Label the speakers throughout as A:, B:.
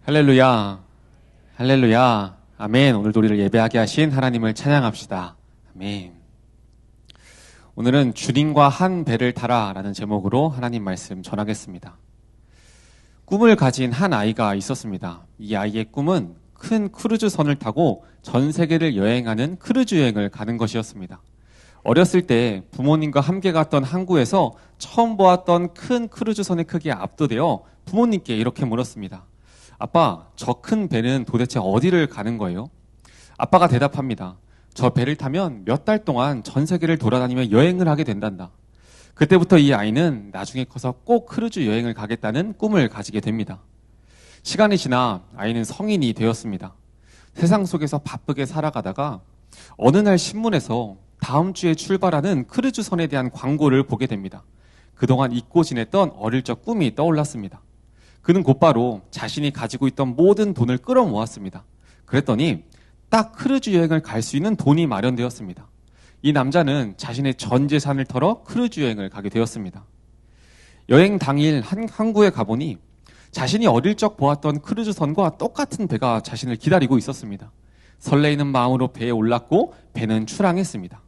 A: 할렐루야, 할렐루야, 아멘. 오늘도 우리를 예배하게 하신 하나님을 찬양합시다. 아멘. 오늘은 주님과 한 배를 타라 라는 제목으로 하나님 말씀 전하겠습니다. 꿈을 가진 한 아이가 있었습니다. 이 아이의 꿈은 큰 크루즈선을 타고 전 세계를 여행하는 크루즈 여행을 가는 것이었습니다. 어렸을 때 부모님과 함께 갔던 항구에서 처음 보았던 큰 크루즈선의 크기에 압도되어 부모님께 이렇게 물었습니다. 아빠, 저 큰 배는 도대체 어디를 가는 거예요? 아빠가 대답합니다. 저 배를 타면 몇 달 동안 전 세계를 돌아다니며 여행을 하게 된단다. 그때부터 이 아이는 나중에 커서 꼭 크루즈 여행을 가겠다는 꿈을 가지게 됩니다. 시간이 지나 아이는 성인이 되었습니다. 세상 속에서 바쁘게 살아가다가 어느 날 신문에서 다음 주에 출발하는 크루즈선에 대한 광고를 보게 됩니다. 그동안 잊고 지냈던 어릴 적 꿈이 떠올랐습니다. 그는 곧바로 자신이 가지고 있던 모든 돈을 끌어모았습니다. 그랬더니 딱 크루즈 여행을 갈 수 있는 돈이 마련되었습니다. 이 남자는 자신의 전 재산을 털어 크루즈 여행을 가게 되었습니다. 여행 당일 항구에 가보니 자신이 어릴 적 보았던 크루즈선과 똑같은 배가 자신을 기다리고 있었습니다. 설레이는 마음으로 배에 올랐고 배는 출항했습니다.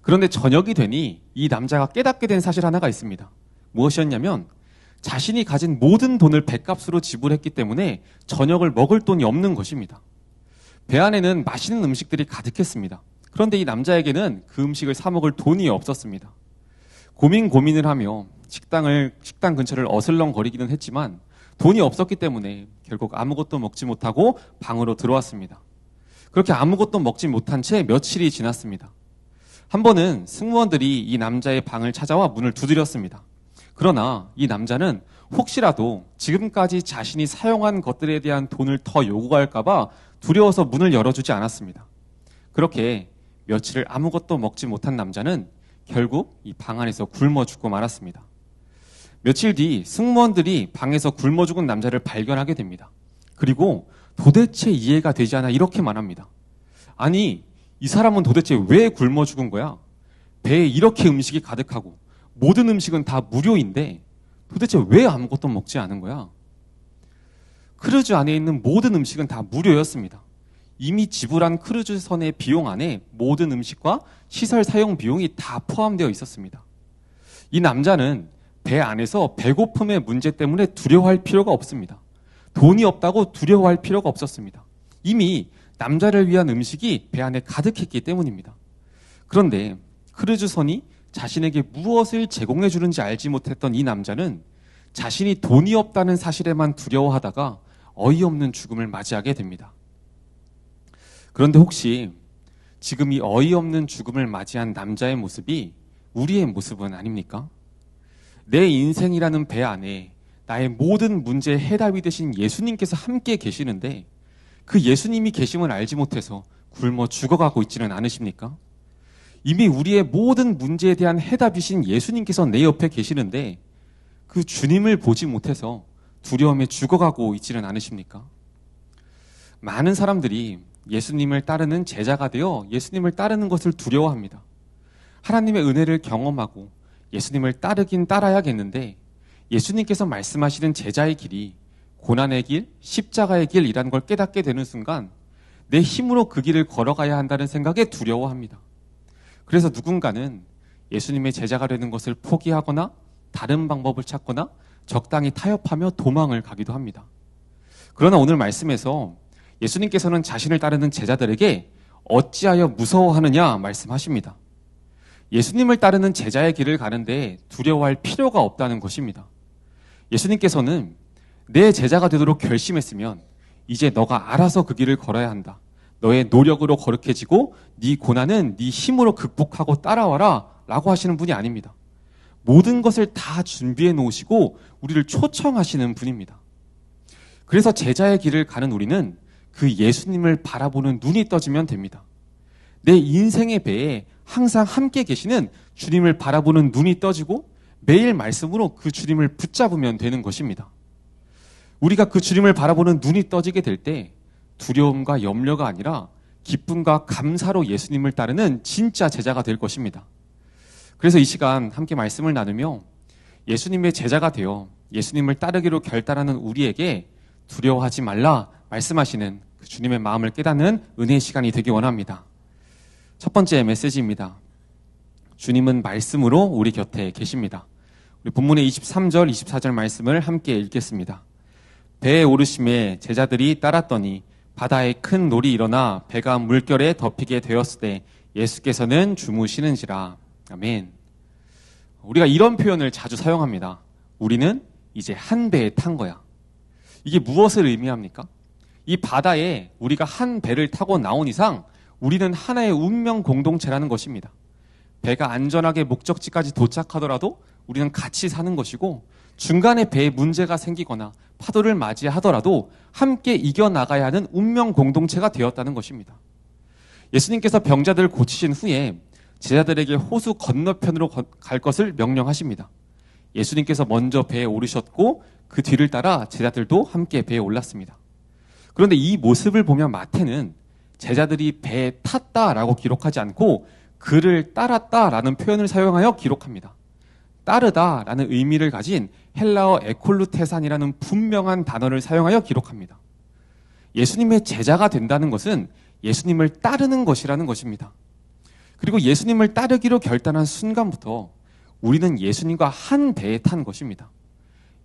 A: 그런데 저녁이 되니 이 남자가 깨닫게 된 사실 하나가 있습니다. 무엇이었냐면 자신이 가진 모든 돈을 배값으로 지불했기 때문에 저녁을 먹을 돈이 없는 것입니다. 배 안에는 맛있는 음식들이 가득했습니다. 그런데 이 남자에게는 그 음식을 사 먹을 돈이 없었습니다. 고민을 하며 식당 근처를 어슬렁거리기는 했지만 돈이 없었기 때문에 결국 아무것도 먹지 못하고 방으로 들어왔습니다. 그렇게 아무것도 먹지 못한 채 며칠이 지났습니다. 한 번은 승무원들이 이 남자의 방을 찾아와 문을 두드렸습니다. 그러나 이 남자는 혹시라도 지금까지 자신이 사용한 것들에 대한 돈을 더 요구할까봐 두려워서 문을 열어주지 않았습니다. 그렇게 며칠을 아무것도 먹지 못한 남자는 결국 이 방 안에서 굶어 죽고 말았습니다. 며칠 뒤 승무원들이 방에서 굶어 죽은 남자를 발견하게 됩니다. 그리고 도대체 이해가 되지 않아 이렇게 말합니다. 아니, 이 사람은 도대체 왜 굶어 죽은 거야? 배에 이렇게 음식이 가득하고 모든 음식은 다 무료인데 도대체 왜 아무것도 먹지 않은 거야? 크루즈 안에 있는 모든 음식은 다 무료였습니다. 이미 지불한 크루즈선의 비용 안에 모든 음식과 시설 사용 비용이 다 포함되어 있었습니다. 이 남자는 배 안에서 배고픔의 문제 때문에 두려워할 필요가 없습니다. 돈이 없다고 두려워할 필요가 없었습니다. 이미 남자를 위한 음식이 배 안에 가득했기 때문입니다. 그런데 크루즈선이 자신에게 무엇을 제공해 주는지 알지 못했던 이 남자는 자신이 돈이 없다는 사실에만 두려워하다가 어이없는 죽음을 맞이하게 됩니다. 그런데 혹시 지금 이 어이없는 죽음을 맞이한 남자의 모습이 우리의 모습은 아닙니까? 내 인생이라는 배 안에 나의 모든 문제의 해답이 되신 예수님께서 함께 계시는데 그 예수님이 계심을 알지 못해서 굶어 죽어가고 있지는 않으십니까? 이미 우리의 모든 문제에 대한 해답이신 예수님께서 내 옆에 계시는데 그 주님을 보지 못해서 두려움에 죽어가고 있지는 않으십니까? 많은 사람들이 예수님을 따르는 제자가 되어 예수님을 따르는 것을 두려워합니다. 하나님의 은혜를 경험하고 예수님을 따르긴 따라야겠는데 예수님께서 말씀하시는 제자의 길이 고난의 길, 십자가의 길이라는 걸 깨닫게 되는 순간 내 힘으로 그 길을 걸어가야 한다는 생각에 두려워합니다. 그래서 누군가는 예수님의 제자가 되는 것을 포기하거나 다른 방법을 찾거나 적당히 타협하며 도망을 가기도 합니다. 그러나 오늘 말씀에서 예수님께서는 자신을 따르는 제자들에게 어찌하여 무서워하느냐 말씀하십니다. 예수님을 따르는 제자의 길을 가는데 두려워할 필요가 없다는 것입니다. 예수님께서는 내 제자가 되도록 결심했으면 이제 너가 알아서 그 길을 걸어야 한다. 너의 노력으로 거룩해지고 네 고난은 네 힘으로 극복하고 따라와라 라고 하시는 분이 아닙니다. 모든 것을 다 준비해 놓으시고 우리를 초청하시는 분입니다. 그래서 제자의 길을 가는 우리는 그 예수님을 바라보는 눈이 떠지면 됩니다. 내 인생의 배에 항상 함께 계시는 주님을 바라보는 눈이 떠지고 매일 말씀으로 그 주님을 붙잡으면 되는 것입니다. 우리가 그 주님을 바라보는 눈이 떠지게 될 때 두려움과 염려가 아니라 기쁨과 감사로 예수님을 따르는 진짜 제자가 될 것입니다. 그래서 이 시간 함께 말씀을 나누며 예수님의 제자가 되어 예수님을 따르기로 결단하는 우리에게 두려워하지 말라 말씀하시는 그 주님의 마음을 깨닫는 은혜의 시간이 되기 원합니다. 첫 번째 메시지입니다. 주님은 말씀으로 우리 곁에 계십니다. 우리 본문의 23절, 24절 말씀을 함께 읽겠습니다. 배에 오르심에 제자들이 따랐더니 바다에 큰 놀이 일어나 배가 물결에 덮이게 되었을 때 예수께서는 주무시는지라. 아멘. 우리가 이런 표현을 자주 사용합니다. 우리는 이제 한 배에 탄 거야. 이게 무엇을 의미합니까? 이 바다에 우리가 한 배를 타고 나온 이상 우리는 하나의 운명 공동체라는 것입니다. 배가 안전하게 목적지까지 도착하더라도 우리는 같이 사는 것이고, 중간에 배에 문제가 생기거나 파도를 맞이하더라도 함께 이겨나가야 하는 운명 공동체가 되었다는 것입니다. 예수님께서 병자들을 고치신 후에 제자들에게 호수 건너편으로 갈 것을 명령하십니다. 예수님께서 먼저 배에 오르셨고 그 뒤를 따라 제자들도 함께 배에 올랐습니다. 그런데 이 모습을 보면 마태는 제자들이 배에 탔다라고 기록하지 않고 그를 따랐다라는 표현을 사용하여 기록합니다. 따르다라는 의미를 가진 헬라어 에콜루테산이라는 분명한 단어를 사용하여 기록합니다. 예수님의 제자가 된다는 것은 예수님을 따르는 것이라는 것입니다. 그리고 예수님을 따르기로 결단한 순간부터 우리는 예수님과 한 배에 탄 것입니다.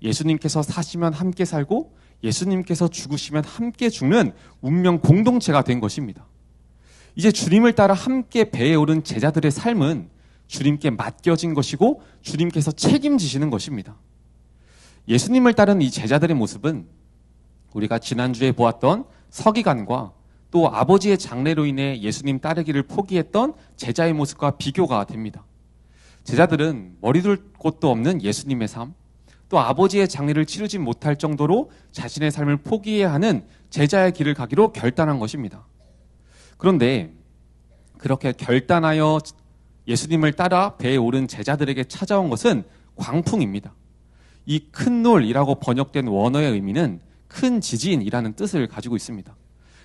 A: 예수님께서 사시면 함께 살고 예수님께서 죽으시면 함께 죽는 운명 공동체가 된 것입니다. 이제 주님을 따라 함께 배에 오른 제자들의 삶은 주님께 맡겨진 것이고 주님께서 책임지시는 것입니다. 예수님을 따른 이 제자들의 모습은 우리가 지난주에 보았던 서기관과 또 아버지의 장례로 인해 예수님 따르기를 포기했던 제자의 모습과 비교가 됩니다. 제자들은 머리둘 곳도 없는 예수님의 삶, 또 아버지의 장례를 치르지 못할 정도로 자신의 삶을 포기해야 하는 제자의 길을 가기로 결단한 것입니다. 그런데 그렇게 결단하여 예수님을 따라 배에 오른 제자들에게 찾아온 것은 광풍입니다. 이 큰 놀이라고 번역된 원어의 의미는 큰 지진이라는 뜻을 가지고 있습니다.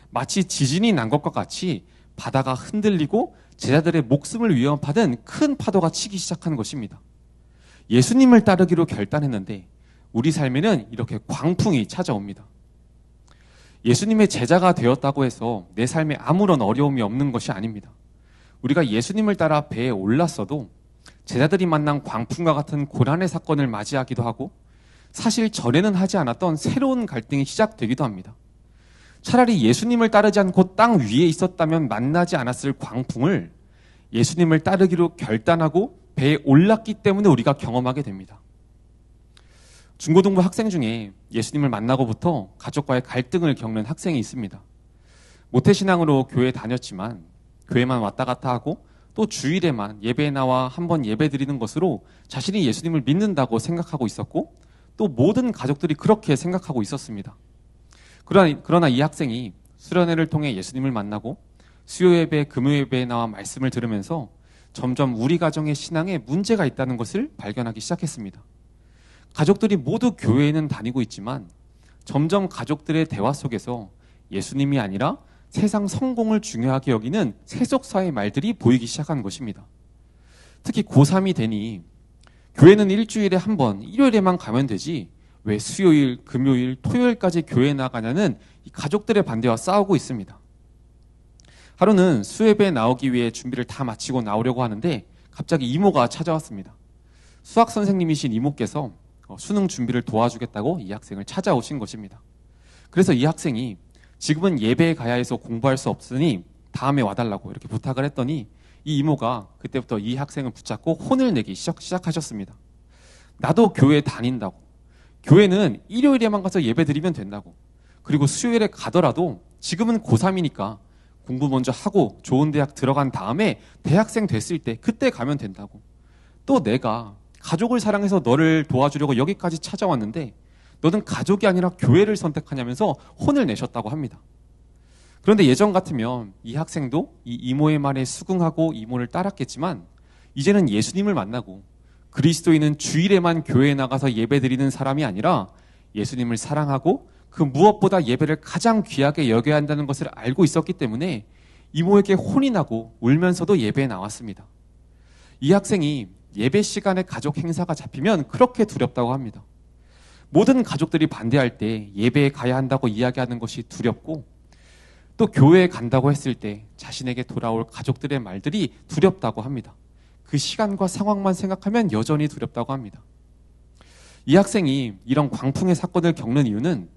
A: 마치 지진이 난 것과 같이 바다가 흔들리고 제자들의 목숨을 위협하던 큰 파도가 치기 시작한 것입니다. 예수님을 따르기로 결단했는데 우리 삶에는 이렇게 광풍이 찾아옵니다. 예수님의 제자가 되었다고 해서 내 삶에 아무런 어려움이 없는 것이 아닙니다. 우리가 예수님을 따라 배에 올랐어도 제자들이 만난 광풍과 같은 고난의 사건을 맞이하기도 하고 사실 전에는 하지 않았던 새로운 갈등이 시작되기도 합니다. 차라리 예수님을 따르지 않고 땅 위에 있었다면 만나지 않았을 광풍을 예수님을 따르기로 결단하고 배에 올랐기 때문에 우리가 경험하게 됩니다. 중고등부 학생 중에 예수님을 만나고부터 가족과의 갈등을 겪는 학생이 있습니다. 모태신앙으로 교회에 다녔지만 교회만 왔다 갔다 하고 또 주일에만 예배에 나와 한번 예배 드리는 것으로 자신이 예수님을 믿는다고 생각하고 있었고 또 모든 가족들이 그렇게 생각하고 있었습니다. 그러나 이 학생이 수련회를 통해 예수님을 만나고 수요 예배, 금요 예배에 나와 말씀을 들으면서 점점 우리 가정의 신앙에 문제가 있다는 것을 발견하기 시작했습니다. 가족들이 모두 교회에는 다니고 있지만 점점 가족들의 대화 속에서 예수님이 아니라 세상 성공을 중요하게 여기는 세속사의 말들이 보이기 시작한 것입니다. 특히 고3이 되니 교회는 일주일에 한 번, 일요일에만 가면 되지 왜 수요일, 금요일, 토요일까지 교회에 나가냐는 이 가족들의 반대와 싸우고 있습니다. 하루는 수예배에 나오기 위해 준비를 다 마치고 나오려고 하는데 갑자기 이모가 찾아왔습니다. 수학 선생님이신 이모께서 수능 준비를 도와주겠다고 이 학생을 찾아오신 것입니다. 그래서 이 학생이 지금은 예배에 가야 해서 공부할 수 없으니 다음에 와달라고 이렇게 부탁을 했더니 이 이모가 그때부터 이 학생을 붙잡고 혼을 내기 시작하셨습니다. 나도 교회 다닌다고. 교회는 일요일에만 가서 예배 드리면 된다고. 그리고 수요일에 가더라도 지금은 고3이니까 공부 먼저 하고 좋은 대학 들어간 다음에 대학생 됐을 때 그때 가면 된다고. 또 내가 가족을 사랑해서 너를 도와주려고 여기까지 찾아왔는데 너는 가족이 아니라 교회를 선택하냐면서 혼을 내셨다고 합니다. 그런데 예전 같으면 이 학생도 이 이모의 말에 수긍하고 이모를 따랐겠지만 이제는 예수님을 만나고 그리스도인은 주일에만 교회에 나가서 예배드리는 사람이 아니라 예수님을 사랑하고 그 무엇보다 예배를 가장 귀하게 여겨야 한다는 것을 알고 있었기 때문에 이모에게 혼이 나고 울면서도 예배에 나왔습니다. 이 학생이 예배 시간에 가족 행사가 잡히면 그렇게 두렵다고 합니다. 모든 가족들이 반대할 때 예배에 가야 한다고 이야기하는 것이 두렵고, 또 교회에 간다고 했을 때 자신에게 돌아올 가족들의 말들이 두렵다고 합니다. 그 시간과 상황만 생각하면 여전히 두렵다고 합니다. 이 학생이 이런 광풍의 사건을 겪는 이유는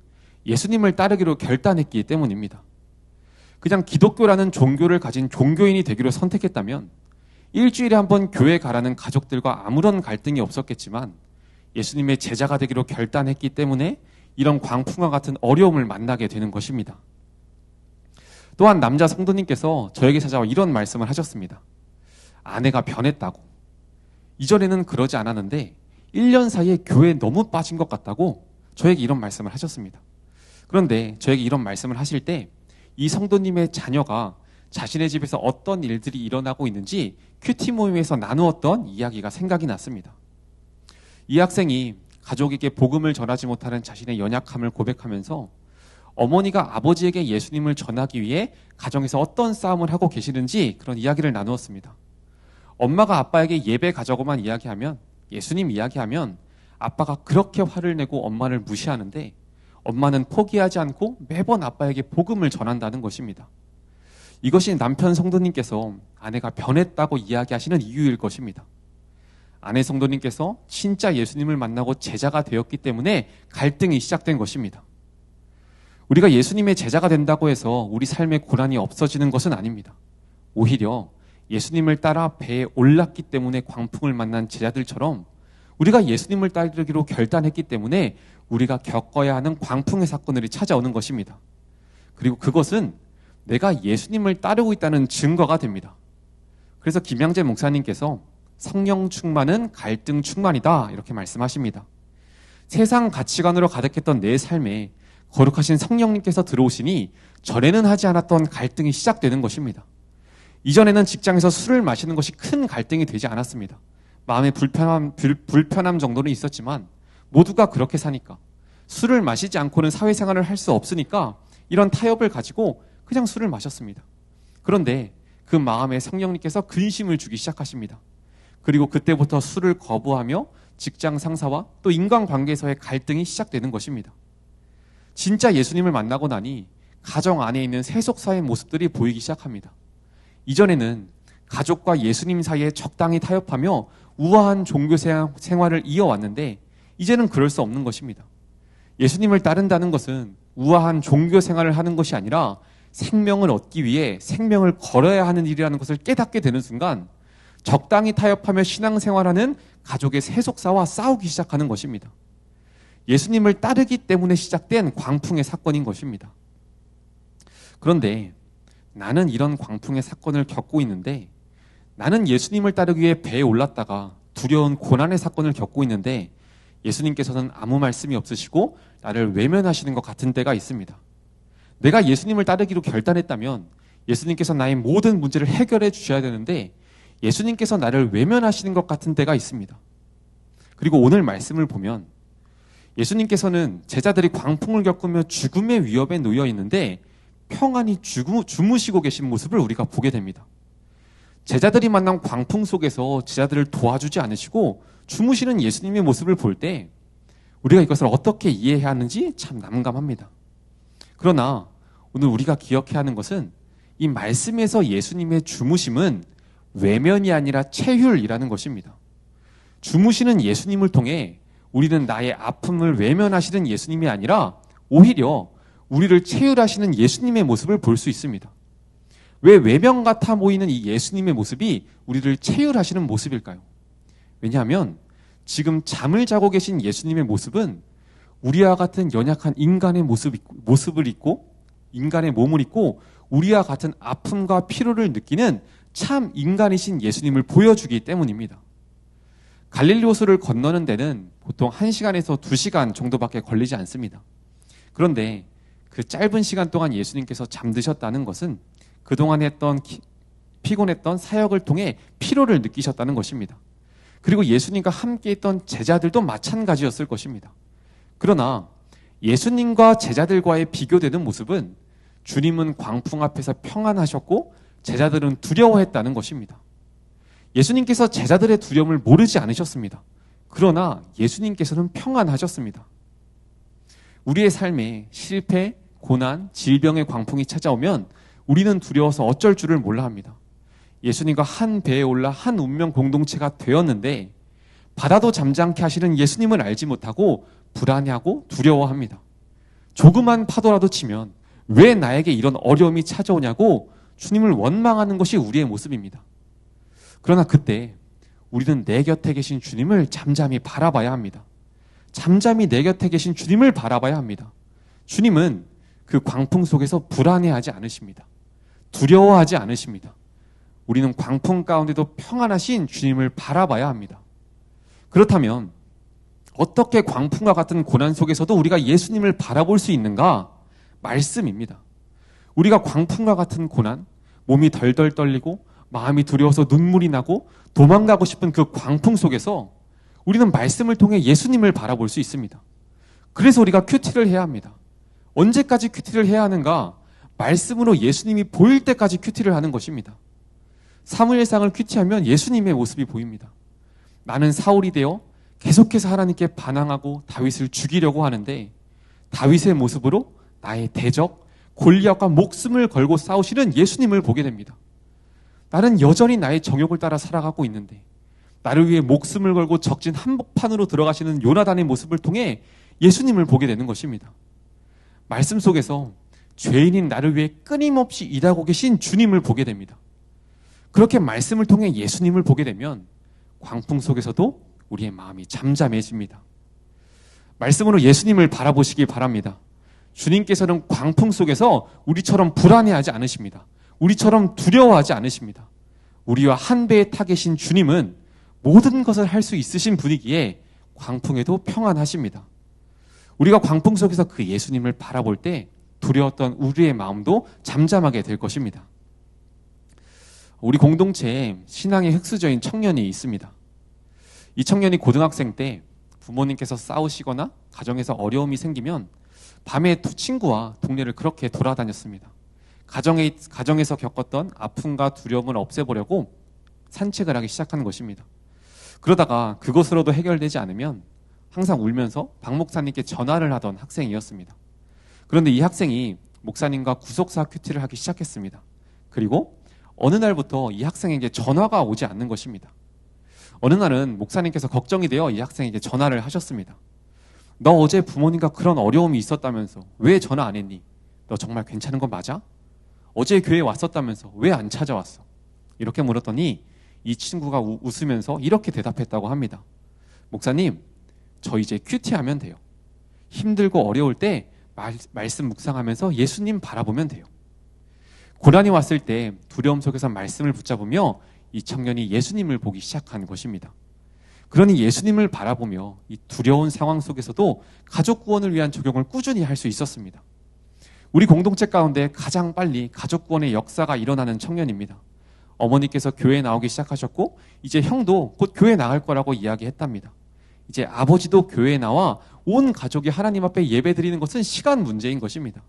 A: 예수님을 따르기로 결단했기 때문입니다. 그냥 기독교라는 종교를 가진 종교인이 되기로 선택했다면 일주일에 한 번 교회 가라는 가족들과 아무런 갈등이 없었겠지만, 예수님의 제자가 되기로 결단했기 때문에 이런 광풍과 같은 어려움을 만나게 되는 것입니다. 또한 남자 성도님께서 저에게 찾아와 이런 말씀을 하셨습니다. 아내가 변했다고. 이전에는 그러지 않았는데 1년 사이에 교회에 너무 빠진 것 같다고 저에게 이런 말씀을 하셨습니다. 그런데 저에게 이런 말씀을 하실 때 이 성도님의 자녀가 자신의 집에서 어떤 일들이 일어나고 있는지 큐티 모임에서 나누었던 이야기가 생각이 났습니다. 이 학생이 가족에게 복음을 전하지 못하는 자신의 연약함을 고백하면서 어머니가 아버지에게 예수님을 전하기 위해 가정에서 어떤 싸움을 하고 계시는지 그런 이야기를 나누었습니다. 엄마가 아빠에게 예배 가자고만 이야기하면, 예수님 이야기하면 아빠가 그렇게 화를 내고 엄마를 무시하는데, 엄마는 포기하지 않고 매번 아빠에게 복음을 전한다는 것입니다. 이것이 남편 성도님께서 아내가 변했다고 이야기하시는 이유일 것입니다. 아내 성도님께서 진짜 예수님을 만나고 제자가 되었기 때문에 갈등이 시작된 것입니다. 우리가 예수님의 제자가 된다고 해서 우리 삶의 고난이 없어지는 것은 아닙니다. 오히려 예수님을 따라 배에 올랐기 때문에 광풍을 만난 제자들처럼 우리가 예수님을 따르기로 결단했기 때문에 우리가 겪어야 하는 광풍의 사건들이 찾아오는 것입니다. 그리고 그것은 내가 예수님을 따르고 있다는 증거가 됩니다. 그래서 김양재 목사님께서 성령 충만은 갈등 충만이다 이렇게 말씀하십니다. 세상 가치관으로 가득했던 내 삶에 거룩하신 성령님께서 들어오시니 전에는 하지 않았던 갈등이 시작되는 것입니다. 이전에는 직장에서 술을 마시는 것이 큰 갈등이 되지 않았습니다. 마음의 불편함 정도는 있었지만 모두가 그렇게 사니까, 술을 마시지 않고는 사회생활을 할 수 없으니까 이런 타협을 가지고 그냥 술을 마셨습니다. 그런데 그 마음에 성령님께서 근심을 주기 시작하십니다. 그리고 그때부터 술을 거부하며 직장 상사와 또 인간관계에서의 갈등이 시작되는 것입니다. 진짜 예수님을 만나고 나니 가정 안에 있는 세속사의 모습들이 보이기 시작합니다. 이전에는 가족과 예수님 사이에 적당히 타협하며 우아한 종교 생활을 이어왔는데 이제는 그럴 수 없는 것입니다. 예수님을 따른다는 것은 우아한 종교 생활을 하는 것이 아니라 생명을 얻기 위해 생명을 걸어야 하는 일이라는 것을 깨닫게 되는 순간 적당히 타협하며 신앙생활하는 가족의 세속사와 싸우기 시작하는 것입니다. 예수님을 따르기 때문에 시작된 광풍의 사건인 것입니다. 그런데 나는 이런 광풍의 사건을 겪고 있는데, 나는 예수님을 따르기 위해 배에 올랐다가 두려운 고난의 사건을 겪고 있는데 예수님께서는 아무 말씀이 없으시고 나를 외면하시는 것 같은 때가 있습니다. 내가 예수님을 따르기로 결단했다면 예수님께서 나의 모든 문제를 해결해 주셔야 되는데 예수님께서 나를 외면하시는 것 같은 때가 있습니다. 그리고 오늘 말씀을 보면 예수님께서는 제자들이 광풍을 겪으며 죽음의 위협에 놓여 있는데 평안히 주무시고 계신 모습을 우리가 보게 됩니다. 제자들이 만난 광풍 속에서 제자들을 도와주지 않으시고 주무시는 예수님의 모습을 볼 때 우리가 이것을 어떻게 이해해야 하는지 참 난감합니다. 그러나 오늘 우리가 기억해야 하는 것은 이 말씀에서 예수님의 주무심은 외면이 아니라 체휼이라는 것입니다. 주무시는 예수님을 통해 우리는 나의 아픔을 외면하시는 예수님이 아니라 오히려 우리를 체휼하시는 예수님의 모습을 볼 수 있습니다. 왜 외면 같아 보이는 이 예수님의 모습이 우리를 체휼하시는 모습일까요? 왜냐하면 지금 잠을 자고 계신 예수님의 모습은 우리와 같은 연약한 인간의 모습을 입고 인간의 몸을 입고 우리와 같은 아픔과 피로를 느끼는 참 인간이신 예수님을 보여주기 때문입니다. 갈릴리 호수를 건너는 데는 보통 1시간에서 2시간 정도밖에 걸리지 않습니다. 그런데 그 짧은 시간 동안 예수님께서 잠드셨다는 것은 그동안 했던 피곤했던 사역을 통해 피로를 느끼셨다는 것입니다. 그리고 예수님과 함께 있던 제자들도 마찬가지였을 것입니다. 그러나 예수님과 제자들과의 비교되는 모습은 주님은 광풍 앞에서 평안하셨고 제자들은 두려워했다는 것입니다. 예수님께서 제자들의 두려움을 모르지 않으셨습니다. 그러나 예수님께서는 평안하셨습니다. 우리의 삶에 실패, 고난, 질병의 광풍이 찾아오면 우리는 두려워서 어쩔 줄을 몰라 합니다. 예수님과 한 배에 올라 한 운명 공동체가 되었는데 바다도 잠잠케 하시는 예수님을 알지 못하고 불안해하고 두려워합니다. 조그만 파도라도 치면 왜 나에게 이런 어려움이 찾아오냐고 주님을 원망하는 것이 우리의 모습입니다. 그러나 그때 우리는 내 곁에 계신 주님을 잠잠히 바라봐야 합니다. 잠잠히 내 곁에 계신 주님을 바라봐야 합니다. 주님은 그 광풍 속에서 불안해하지 않으십니다. 두려워하지 않으십니다. 우리는 광풍 가운데도 평안하신 주님을 바라봐야 합니다. 그렇다면 어떻게 광풍과 같은 고난 속에서도 우리가 예수님을 바라볼 수 있는가? 말씀입니다. 우리가 광풍과 같은 고난, 몸이 덜덜 떨리고 마음이 두려워서 눈물이 나고 도망가고 싶은 그 광풍 속에서 우리는 말씀을 통해 예수님을 바라볼 수 있습니다. 그래서 우리가 큐티를 해야 합니다. 언제까지 큐티를 해야 하는가? 말씀으로 예수님이 보일 때까지 큐티를 하는 것입니다. 사무엘상을 큐티하면 예수님의 모습이 보입니다. 나는 사울이 되어 계속해서 하나님께 반항하고 다윗을 죽이려고 하는데 다윗의 모습으로 나의 대적 골리앗과 목숨을 걸고 싸우시는 예수님을 보게 됩니다. 나는 여전히 나의 정욕을 따라 살아가고 있는데 나를 위해 목숨을 걸고 적진 한복판으로 들어가시는 요나단의 모습을 통해 예수님을 보게 되는 것입니다. 말씀 속에서 죄인인 나를 위해 끊임없이 일하고 계신 주님을 보게 됩니다. 그렇게 말씀을 통해 예수님을 보게 되면 광풍 속에서도 우리의 마음이 잠잠해집니다. 말씀으로 예수님을 바라보시기 바랍니다. 주님께서는 광풍 속에서 우리처럼 불안해하지 않으십니다. 우리처럼 두려워하지 않으십니다. 우리와 한 배에 타 계신 주님은 모든 것을 할 수 있으신 분이기에 광풍에도 평안하십니다. 우리가 광풍 속에서 그 예수님을 바라볼 때 두려웠던 우리의 마음도 잠잠하게 될 것입니다. 우리 공동체에 신앙의 흑수저인 청년이 있습니다. 이 청년이 고등학생 때 부모님께서 싸우시거나 가정에서 어려움이 생기면 밤에 친구와 동네를 그렇게 돌아다녔습니다. 가정에서 겪었던 아픔과 두려움을 없애보려고 산책을 하기 시작하는 것입니다. 그러다가 그것으로도 해결되지 않으면 항상 울면서 박 목사님께 전화를 하던 학생이었습니다. 그런데 이 학생이 목사님과 구속사 큐티를 하기 시작했습니다. 그리고 어느 날부터 이 학생에게 전화가 오지 않는 것입니다. 어느 날은 목사님께서 걱정이 되어 이 학생에게 전화를 하셨습니다. 너 어제 부모님과 그런 어려움이 있었다면서 왜 전화 안 했니? 너 정말 괜찮은 건 맞아? 어제 교회에 왔었다면서 왜 안 찾아왔어? 이렇게 물었더니 이 친구가 웃으면서 이렇게 대답했다고 합니다. 목사님, 저 이제 큐티하면 돼요. 힘들고 어려울 때 말씀 묵상하면서 예수님 바라보면 돼요. 고난이 왔을 때 두려움 속에서 말씀을 붙잡으며 이 청년이 예수님을 보기 시작한 것입니다. 그러니 예수님을 바라보며 이 두려운 상황 속에서도 가족 구원을 위한 적용을 꾸준히 할 수 있었습니다. 우리 공동체 가운데 가장 빨리 가족 구원의 역사가 일어나는 청년입니다. 어머니께서 교회에 나오기 시작하셨고 이제 형도 곧 교회에 나갈 거라고 이야기했답니다. 이제 아버지도 교회에 나와 온 가족이 하나님 앞에 예배드리는 것은 시간 문제인 것입니다.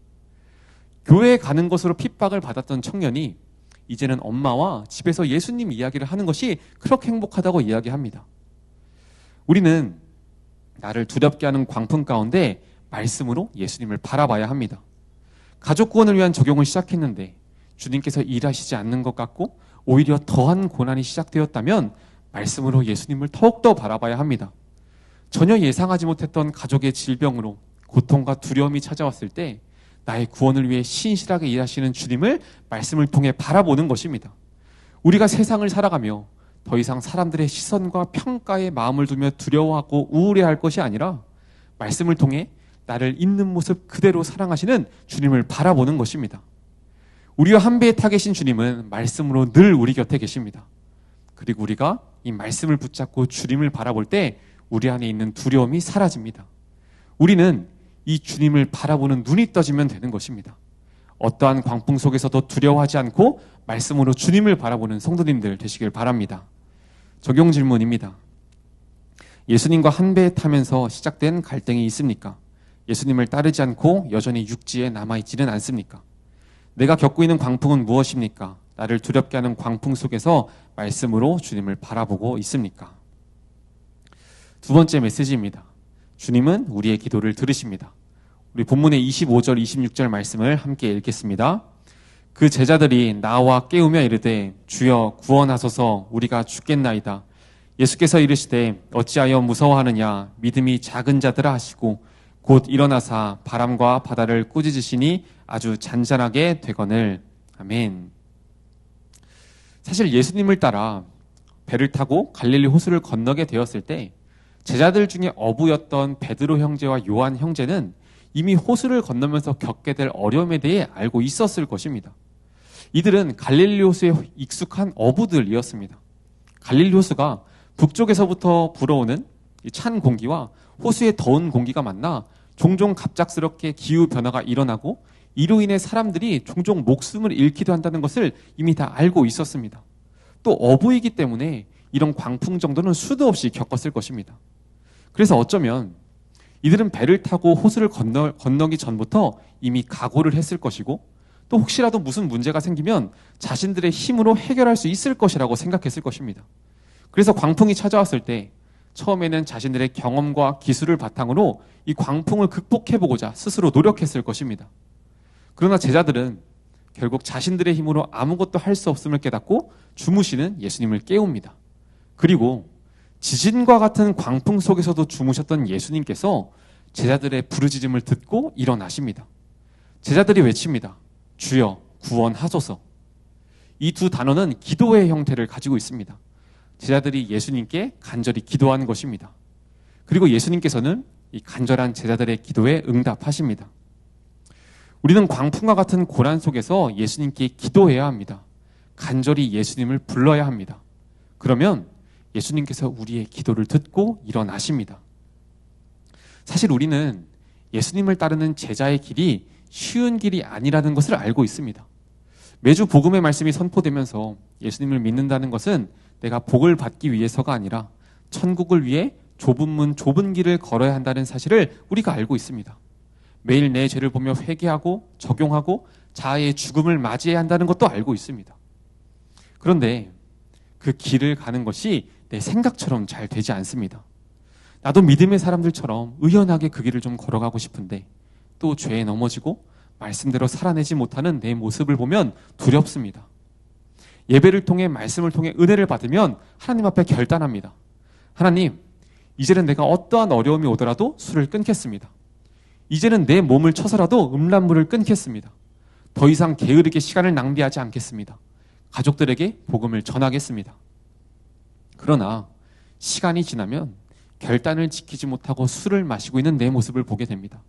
A: 교회에 가는 것으로 핍박을 받았던 청년이 이제는 엄마와 집에서 예수님 이야기를 하는 것이 그렇게 행복하다고 이야기합니다. 우리는 나를 두렵게 하는 광풍 가운데 말씀으로 예수님을 바라봐야 합니다. 가족 구원을 위한 적용을 시작했는데 주님께서 일하시지 않는 것 같고 오히려 더한 고난이 시작되었다면 말씀으로 예수님을 더욱더 바라봐야 합니다. 전혀 예상하지 못했던 가족의 질병으로 고통과 두려움이 찾아왔을 때 나의 구원을 위해 신실하게 일하시는 주님을 말씀을 통해 바라보는 것입니다. 우리가 세상을 살아가며 더 이상 사람들의 시선과 평가에 마음을 두며 두려워하고 우울해할 것이 아니라 말씀을 통해 나를 있는 모습 그대로 사랑하시는 주님을 바라보는 것입니다. 우리와 한 배에 타 계신 주님은 말씀으로 늘 우리 곁에 계십니다. 그리고 우리가 이 말씀을 붙잡고 주님을 바라볼 때 우리 안에 있는 두려움이 사라집니다. 우리는 이 주님을 바라보는 눈이 떠지면 되는 것입니다. 어떠한 광풍 속에서도 두려워하지 않고 말씀으로 주님을 바라보는 성도님들 되시길 바랍니다. 적용 질문입니다. 예수님과 한 배에 타면서 시작된 갈등이 있습니까? 예수님을 따르지 않고 여전히 육지에 남아있지는 않습니까? 내가 겪고 있는 광풍은 무엇입니까? 나를 두렵게 하는 광풍 속에서 말씀으로 주님을 바라보고 있습니까? 두 번째 메시지입니다. 주님은 우리의 기도를 들으십니다. 우리 본문의 25절, 26절 말씀을 함께 읽겠습니다. 그 제자들이 나와 깨우며 이르되 주여 구원하소서 우리가 죽겠나이다. 예수께서 이르시되 어찌하여 무서워하느냐 믿음이 작은 자들아 하시고 곧 일어나사 바람과 바다를 꾸짖으시니 아주 잔잔하게 되거늘. 아멘. 사실 예수님을 따라 배를 타고 갈릴리 호수를 건너게 되었을 때 제자들 중에 어부였던 베드로 형제와 요한 형제는 이미 호수를 건너면서 겪게 될 어려움에 대해 알고 있었을 것입니다. 이들은 갈릴리 호수에 익숙한 어부들이었습니다. 갈릴리 호수가 북쪽에서부터 불어오는 찬 공기와 호수의 더운 공기가 만나 종종 갑작스럽게 기후 변화가 일어나고 이로 인해 사람들이 종종 목숨을 잃기도 한다는 것을 이미 다 알고 있었습니다. 또 어부이기 때문에 이런 광풍 정도는 수도 없이 겪었을 것입니다. 그래서 어쩌면 이들은 배를 타고 호수를 건너기 전부터 이미 각오를 했을 것이고 또 혹시라도 무슨 문제가 생기면 자신들의 힘으로 해결할 수 있을 것이라고 생각했을 것입니다. 그래서 광풍이 찾아왔을 때 처음에는 자신들의 경험과 기술을 바탕으로 이 광풍을 극복해보고자 스스로 노력했을 것입니다. 그러나 제자들은 결국 자신들의 힘으로 아무것도 할 수 없음을 깨닫고 주무시는 예수님을 깨웁니다. 그리고 지진과 같은 광풍 속에서도 주무셨던 예수님께서 제자들의 부르짖음을 듣고 일어나십니다. 제자들이 외칩니다. 주여 구원하소서. 이 두 단어는 기도의 형태를 가지고 있습니다. 제자들이 예수님께 간절히 기도하는 것입니다. 그리고 예수님께서는 이 간절한 제자들의 기도에 응답하십니다. 우리는 광풍과 같은 고난 속에서 예수님께 기도해야 합니다. 간절히 예수님을 불러야 합니다. 그러면 예수님께서 우리의 기도를 듣고 일어나십니다. 사실 우리는 예수님을 따르는 제자의 길이 쉬운 길이 아니라는 것을 알고 있습니다. 매주 복음의 말씀이 선포되면서 예수님을 믿는다는 것은 내가 복을 받기 위해서가 아니라 천국을 위해 좁은 문, 좁은 길을 걸어야 한다는 사실을 우리가 알고 있습니다. 매일 내 죄를 보며 회개하고 적용하고 자아의 죽음을 맞이해야 한다는 것도 알고 있습니다. 그런데 그 길을 가는 것이 내 생각처럼 잘 되지 않습니다. 나도 믿음의 사람들처럼 의연하게 그 길을 좀 걸어가고 싶은데 또 죄에 넘어지고 말씀대로 살아내지 못하는 내 모습을 보면 두렵습니다. 예배를 통해 말씀을 통해 은혜를 받으면 하나님 앞에 결단합니다. 하나님, 이제는 내가 어떠한 어려움이 오더라도 술을 끊겠습니다. 이제는 내 몸을 쳐서라도 음란물을 끊겠습니다. 더 이상 게으르게 시간을 낭비하지 않겠습니다. 가족들에게 복음을 전하겠습니다. 그러나 시간이 지나면 결단을 지키지 못하고 술을 마시고 있는 내 모습을 보게 됩니다.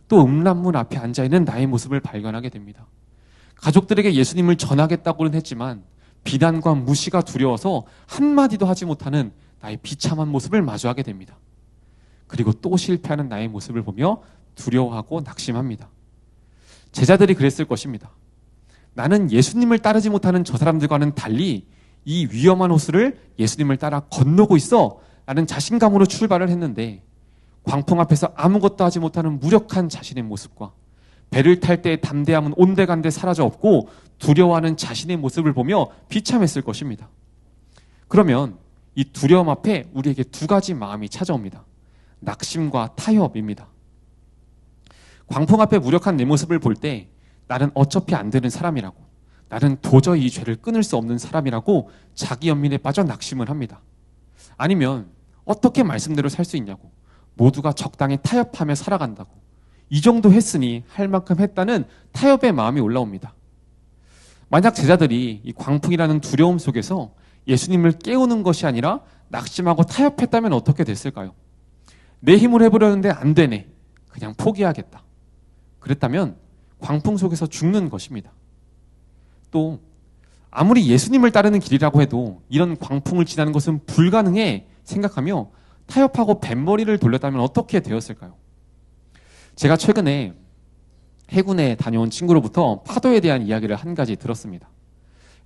A: 또 음란물 앞에 앉아있는 나의 모습을 발견하게 됩니다. 가족들에게 예수님을 전하겠다고는 했지만 비난과 무시가 두려워서 한마디도 하지 못하는 나의 비참한 모습을 마주하게 됩니다. 그리고 또 실패하는 나의 모습을 보며 두려워하고 낙심합니다. 제자들이 그랬을 것입니다. 나는 예수님을 따르지 못하는 저 사람들과는 달리 이 위험한 호수를 예수님을 따라 건너고 있어 라는 자신감으로 출발을 했는데 광풍 앞에서 아무것도 하지 못하는 무력한 자신의 모습과 배를 탈 때의 담대함은 온데간데 사라져 없고 두려워하는 자신의 모습을 보며 비참했을 것입니다. 그러면 이 두려움 앞에 우리에게 두 가지 마음이 찾아옵니다. 낙심과 타협입니다. 광풍 앞에 무력한 내 모습을 볼 때 나는 어차피 안 되는 사람이라고, 나는 도저히 이 죄를 끊을 수 없는 사람이라고 자기 연민에 빠져 낙심을 합니다. 아니면 어떻게 말씀대로 살 수 있냐고, 모두가 적당히 타협하며 살아간다고, 이 정도 했으니 할 만큼 했다는 타협의 마음이 올라옵니다. 만약 제자들이 이 광풍이라는 두려움 속에서 예수님을 깨우는 것이 아니라 낙심하고 타협했다면 어떻게 됐을까요? 내 힘으로 해보려는데 안 되네, 그냥 포기하겠다. 그랬다면 광풍 속에서 죽는 것입니다. 또 아무리 예수님을 따르는 길이라고 해도 이런 광풍을 지나는 것은 불가능해 생각하며 타협하고 뱃머리를 돌렸다면 어떻게 되었을까요? 제가 최근에 해군에 다녀온 친구로부터 파도에 대한 이야기를 한 가지 들었습니다.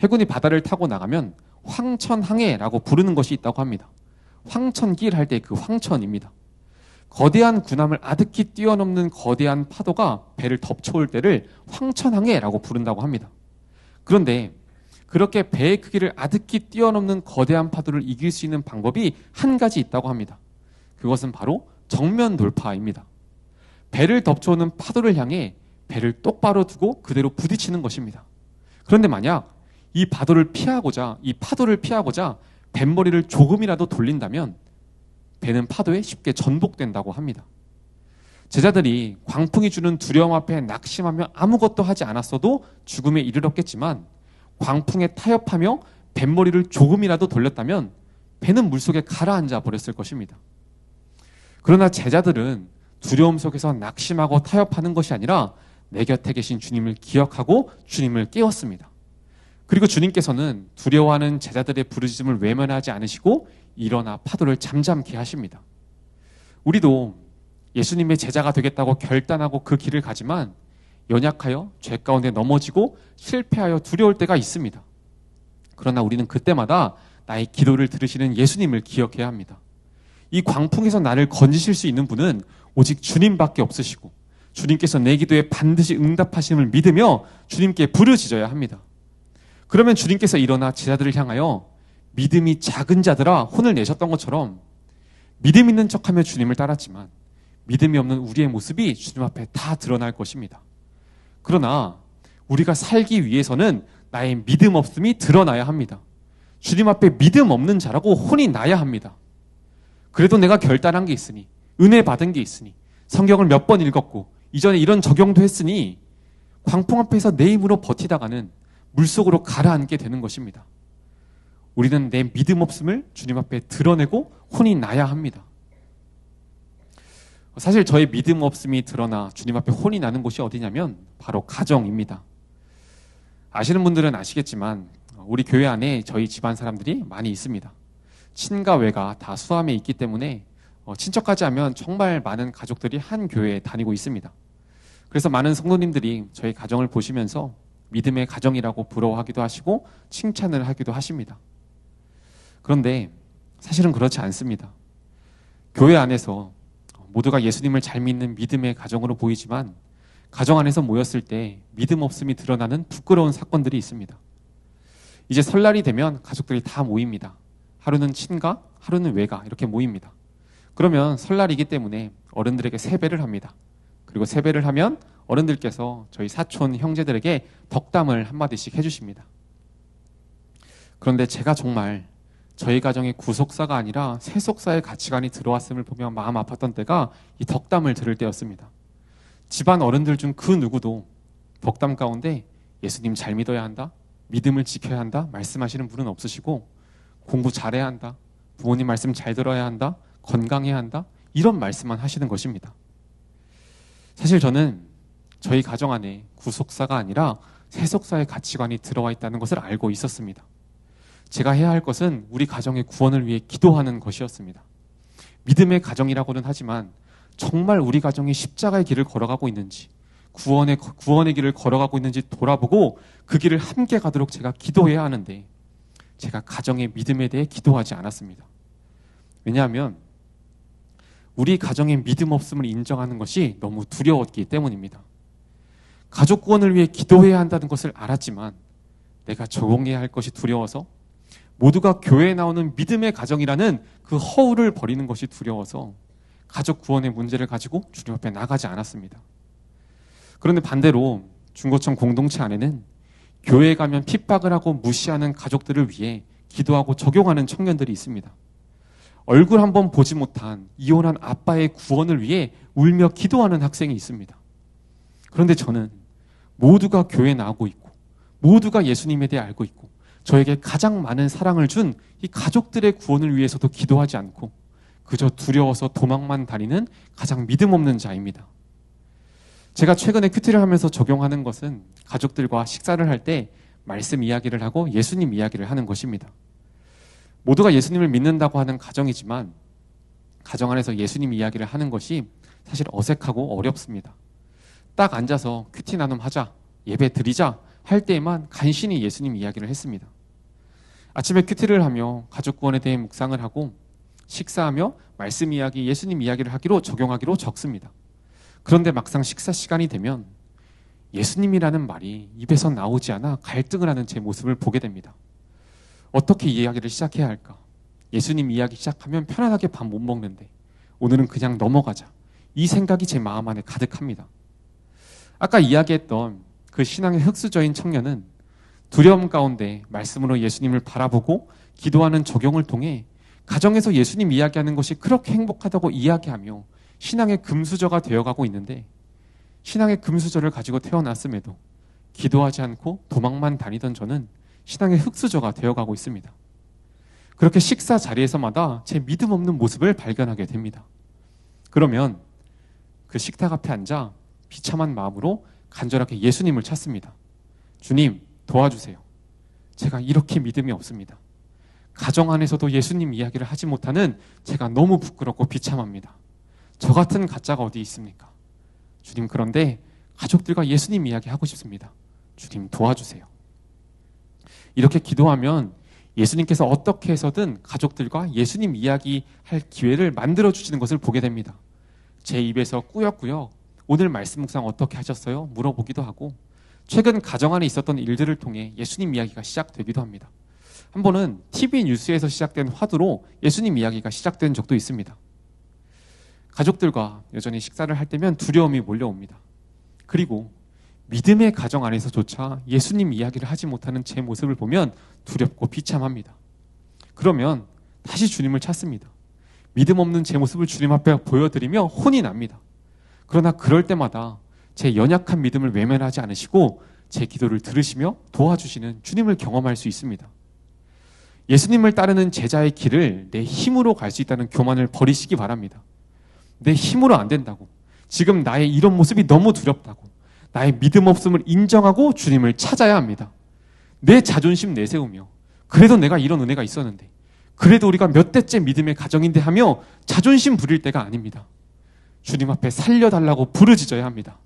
A: 해군이 바다를 타고 나가면 황천항해라고 부르는 것이 있다고 합니다. 황천길 할 때 그 황천입니다. 거대한 군함을 아득히 뛰어넘는 거대한 파도가 배를 덮쳐올 때를 황천항해라고 부른다고 합니다. 그런데 그렇게 배의 크기를 아득히 뛰어넘는 거대한 파도를 이길 수 있는 방법이 한 가지 있다고 합니다. 그것은 바로 정면 돌파입니다. 배를 덮쳐오는 파도를 향해 배를 똑바로 두고 그대로 부딪히는 것입니다. 그런데 만약 이 파도를 피하고자 뱃머리를 조금이라도 돌린다면 배는 파도에 쉽게 전복된다고 합니다. 제자들이 광풍이 주는 두려움 앞에 낙심하며 아무것도 하지 않았어도 죽음에 이르렀겠지만 광풍에 타협하며 뱃머리를 조금이라도 돌렸다면 배는 물속에 가라앉아 버렸을 것입니다. 그러나 제자들은 두려움 속에서 낙심하고 타협하는 것이 아니라 내 곁에 계신 주님을 기억하고 주님을 깨웠습니다. 그리고 주님께서는 두려워하는 제자들의 부르짖음을 외면하지 않으시고 일어나 파도를 잠잠케 하십니다. 우리도 예수님의 제자가 되겠다고 결단하고 그 길을 가지만 연약하여 죄 가운데 넘어지고 실패하여 두려울 때가 있습니다. 그러나 우리는 그때마다 나의 기도를 들으시는 예수님을 기억해야 합니다. 이 광풍에서 나를 건지실 수 있는 분은 오직 주님밖에 없으시고 주님께서 내 기도에 반드시 응답하심을 믿으며 주님께 부르짖어야 합니다. 그러면 주님께서 일어나 제자들을 향하여 믿음이 작은 자들아 혼을 내셨던 것처럼 믿음 있는 척하며 주님을 따랐지만 믿음이 없는 우리의 모습이 주님 앞에 다 드러날 것입니다. 그러나 우리가 살기 위해서는 나의 믿음 없음이 드러나야 합니다. 주님 앞에 믿음 없는 자라고 혼이 나야 합니다. 그래도 내가 결단한 게 있으니, 은혜 받은 게 있으니, 성경을 몇 번 읽었고 이전에 이런 적용도 했으니 광풍 앞에서 내 힘으로 버티다가는 물속으로 가라앉게 되는 것입니다. 우리는 내 믿음 없음을 주님 앞에 드러내고 혼이 나야 합니다. 사실 저의 믿음 없음이 드러나 주님 앞에 혼이 나는 곳이 어디냐면 바로 가정입니다. 아시는 분들은 아시겠지만 우리 교회 안에 저희 집안 사람들이 많이 있습니다. 친가 외가 다 수함에 있기 때문에 친척까지 하면 정말 많은 가족들이 한 교회에 다니고 있습니다. 그래서 많은 성도님들이 저희 가정을 보시면서 믿음의 가정이라고 부러워하기도 하시고 칭찬을 하기도 하십니다. 그런데 사실은 그렇지 않습니다. 교회 안에서 모두가 예수님을 잘 믿는 믿음의 가정으로 보이지만 가정 안에서 모였을 때 믿음 없음이 드러나는 부끄러운 사건들이 있습니다. 이제 설날이 되면 가족들이 다 모입니다. 하루는 친가, 하루는 외가 이렇게 모입니다. 그러면 설날이기 때문에 어른들에게 세배를 합니다. 그리고 세배를 하면 어른들께서 저희 사촌 형제들에게 덕담을 한마디씩 해주십니다. 그런데 제가 정말 저희 가정의 구속사가 아니라 세속사의 가치관이 들어왔음을 보며 마음 아팠던 때가 이 덕담을 들을 때였습니다. 집안 어른들 중 그 누구도 덕담 가운데 예수님 잘 믿어야 한다, 믿음을 지켜야 한다 말씀하시는 분은 없으시고 공부 잘해야 한다, 부모님 말씀 잘 들어야 한다, 건강해야 한다 이런 말씀만 하시는 것입니다. 사실 저는 저희 가정 안에 구속사가 아니라 세속사의 가치관이 들어와 있다는 것을 알고 있었습니다. 제가 해야 할 것은 우리 가정의 구원을 위해 기도하는 것이었습니다. 믿음의 가정이라고는 하지만 정말 우리 가정이 십자가의 길을 걸어가고 있는지 구원의 길을 걸어가고 있는지 돌아보고 그 길을 함께 가도록 제가 기도해야 하는데 제가 가정의 믿음에 대해 기도하지 않았습니다. 왜냐하면 우리 가정의 믿음 없음을 인정하는 것이 너무 두려웠기 때문입니다. 가족 구원을 위해 기도해야 한다는 것을 알았지만 내가 적용해야 할 것이 두려워서 모두가 교회에 나오는 믿음의 가정이라는 그 허울을 버리는 것이 두려워서 가족 구원의 문제를 가지고 주님 앞에 나가지 않았습니다. 그런데 반대로 중고청 공동체 안에는 교회에 가면 핍박을 하고 무시하는 가족들을 위해 기도하고 적용하는 청년들이 있습니다. 얼굴 한번 보지 못한 이혼한 아빠의 구원을 위해 울며 기도하는 학생이 있습니다. 그런데 저는 모두가 교회에 나오고 있고 모두가 예수님에 대해 알고 있고 저에게 가장 많은 사랑을 준 이 가족들의 구원을 위해서도 기도하지 않고 그저 두려워서 도망만 다니는 가장 믿음 없는 자입니다. 제가 최근에 큐티를 하면서 적용하는 것은 가족들과 식사를 할 때 말씀 이야기를 하고 예수님 이야기를 하는 것입니다. 모두가 예수님을 믿는다고 하는 가정이지만 가정 안에서 예수님 이야기를 하는 것이 사실 어색하고 어렵습니다. 딱 앉아서 큐티 나눔하자, 예배 드리자 할 때에만 간신히 예수님 이야기를 했습니다. 아침에 큐티를 하며 가족 구원에 대해 묵상을 하고 식사하며 말씀 이야기, 예수님 이야기를 하기로 적용하기로 적습니다. 그런데 막상 식사 시간이 되면 예수님이라는 말이 입에서 나오지 않아 갈등을 하는 제 모습을 보게 됩니다. 어떻게 이야기를 시작해야 할까? 예수님 이야기 시작하면 편안하게 밥 못 먹는데 오늘은 그냥 넘어가자. 이 생각이 제 마음 안에 가득합니다. 아까 이야기했던 그 신앙의 흙수저인 청년은 두려움 가운데 말씀으로 예수님을 바라보고 기도하는 적용을 통해 가정에서 예수님 이야기하는 것이 그렇게 행복하다고 이야기하며 신앙의 금수저가 되어가고 있는데, 신앙의 금수저를 가지고 태어났음에도 기도하지 않고 도망만 다니던 저는 신앙의 흙수저가 되어가고 있습니다. 그렇게 식사 자리에서마다 제 믿음 없는 모습을 발견하게 됩니다. 그러면 그 식탁 앞에 앉아 비참한 마음으로 간절하게 예수님을 찾습니다. 주님, 도와주세요. 제가 이렇게 믿음이 없습니다. 가정 안에서도 예수님 이야기를 하지 못하는 제가 너무 부끄럽고 비참합니다. 저 같은 가짜가 어디 있습니까? 주님, 그런데 가족들과 예수님 이야기 하고 싶습니다. 주님, 도와주세요. 이렇게 기도하면 예수님께서 어떻게 해서든 가족들과 예수님 이야기할 기회를 만들어주시는 것을 보게 됩니다. 제 입에서 꾸역꾸역 오늘 말씀 묵상 어떻게 하셨어요? 물어보기도 하고, 최근 가정 안에 있었던 일들을 통해 예수님 이야기가 시작되기도 합니다. 한 번은 TV 뉴스에서 시작된 화두로 예수님 이야기가 시작된 적도 있습니다. 가족들과 여전히 식사를 할 때면 두려움이 몰려옵니다. 그리고 믿음의 가정 안에서조차 예수님 이야기를 하지 못하는 제 모습을 보면 두렵고 비참합니다. 그러면 다시 주님을 찾습니다. 믿음 없는 제 모습을 주님 앞에 보여드리며 혼이 납니다. 그러나 그럴 때마다 제 연약한 믿음을 외면하지 않으시고 제 기도를 들으시며 도와주시는 주님을 경험할 수 있습니다. 예수님을 따르는 제자의 길을 내 힘으로 갈 수 있다는 교만을 버리시기 바랍니다. 내 힘으로 안 된다고, 지금 나의 이런 모습이 너무 두렵다고, 나의 믿음 없음을 인정하고 주님을 찾아야 합니다. 내 자존심 내세우며 그래도 내가 이런 은혜가 있었는데, 그래도 우리가 몇 대째 믿음의 가정인데 하며 자존심 부릴 때가 아닙니다. 주님 앞에 살려달라고 부르짖어야 합니다.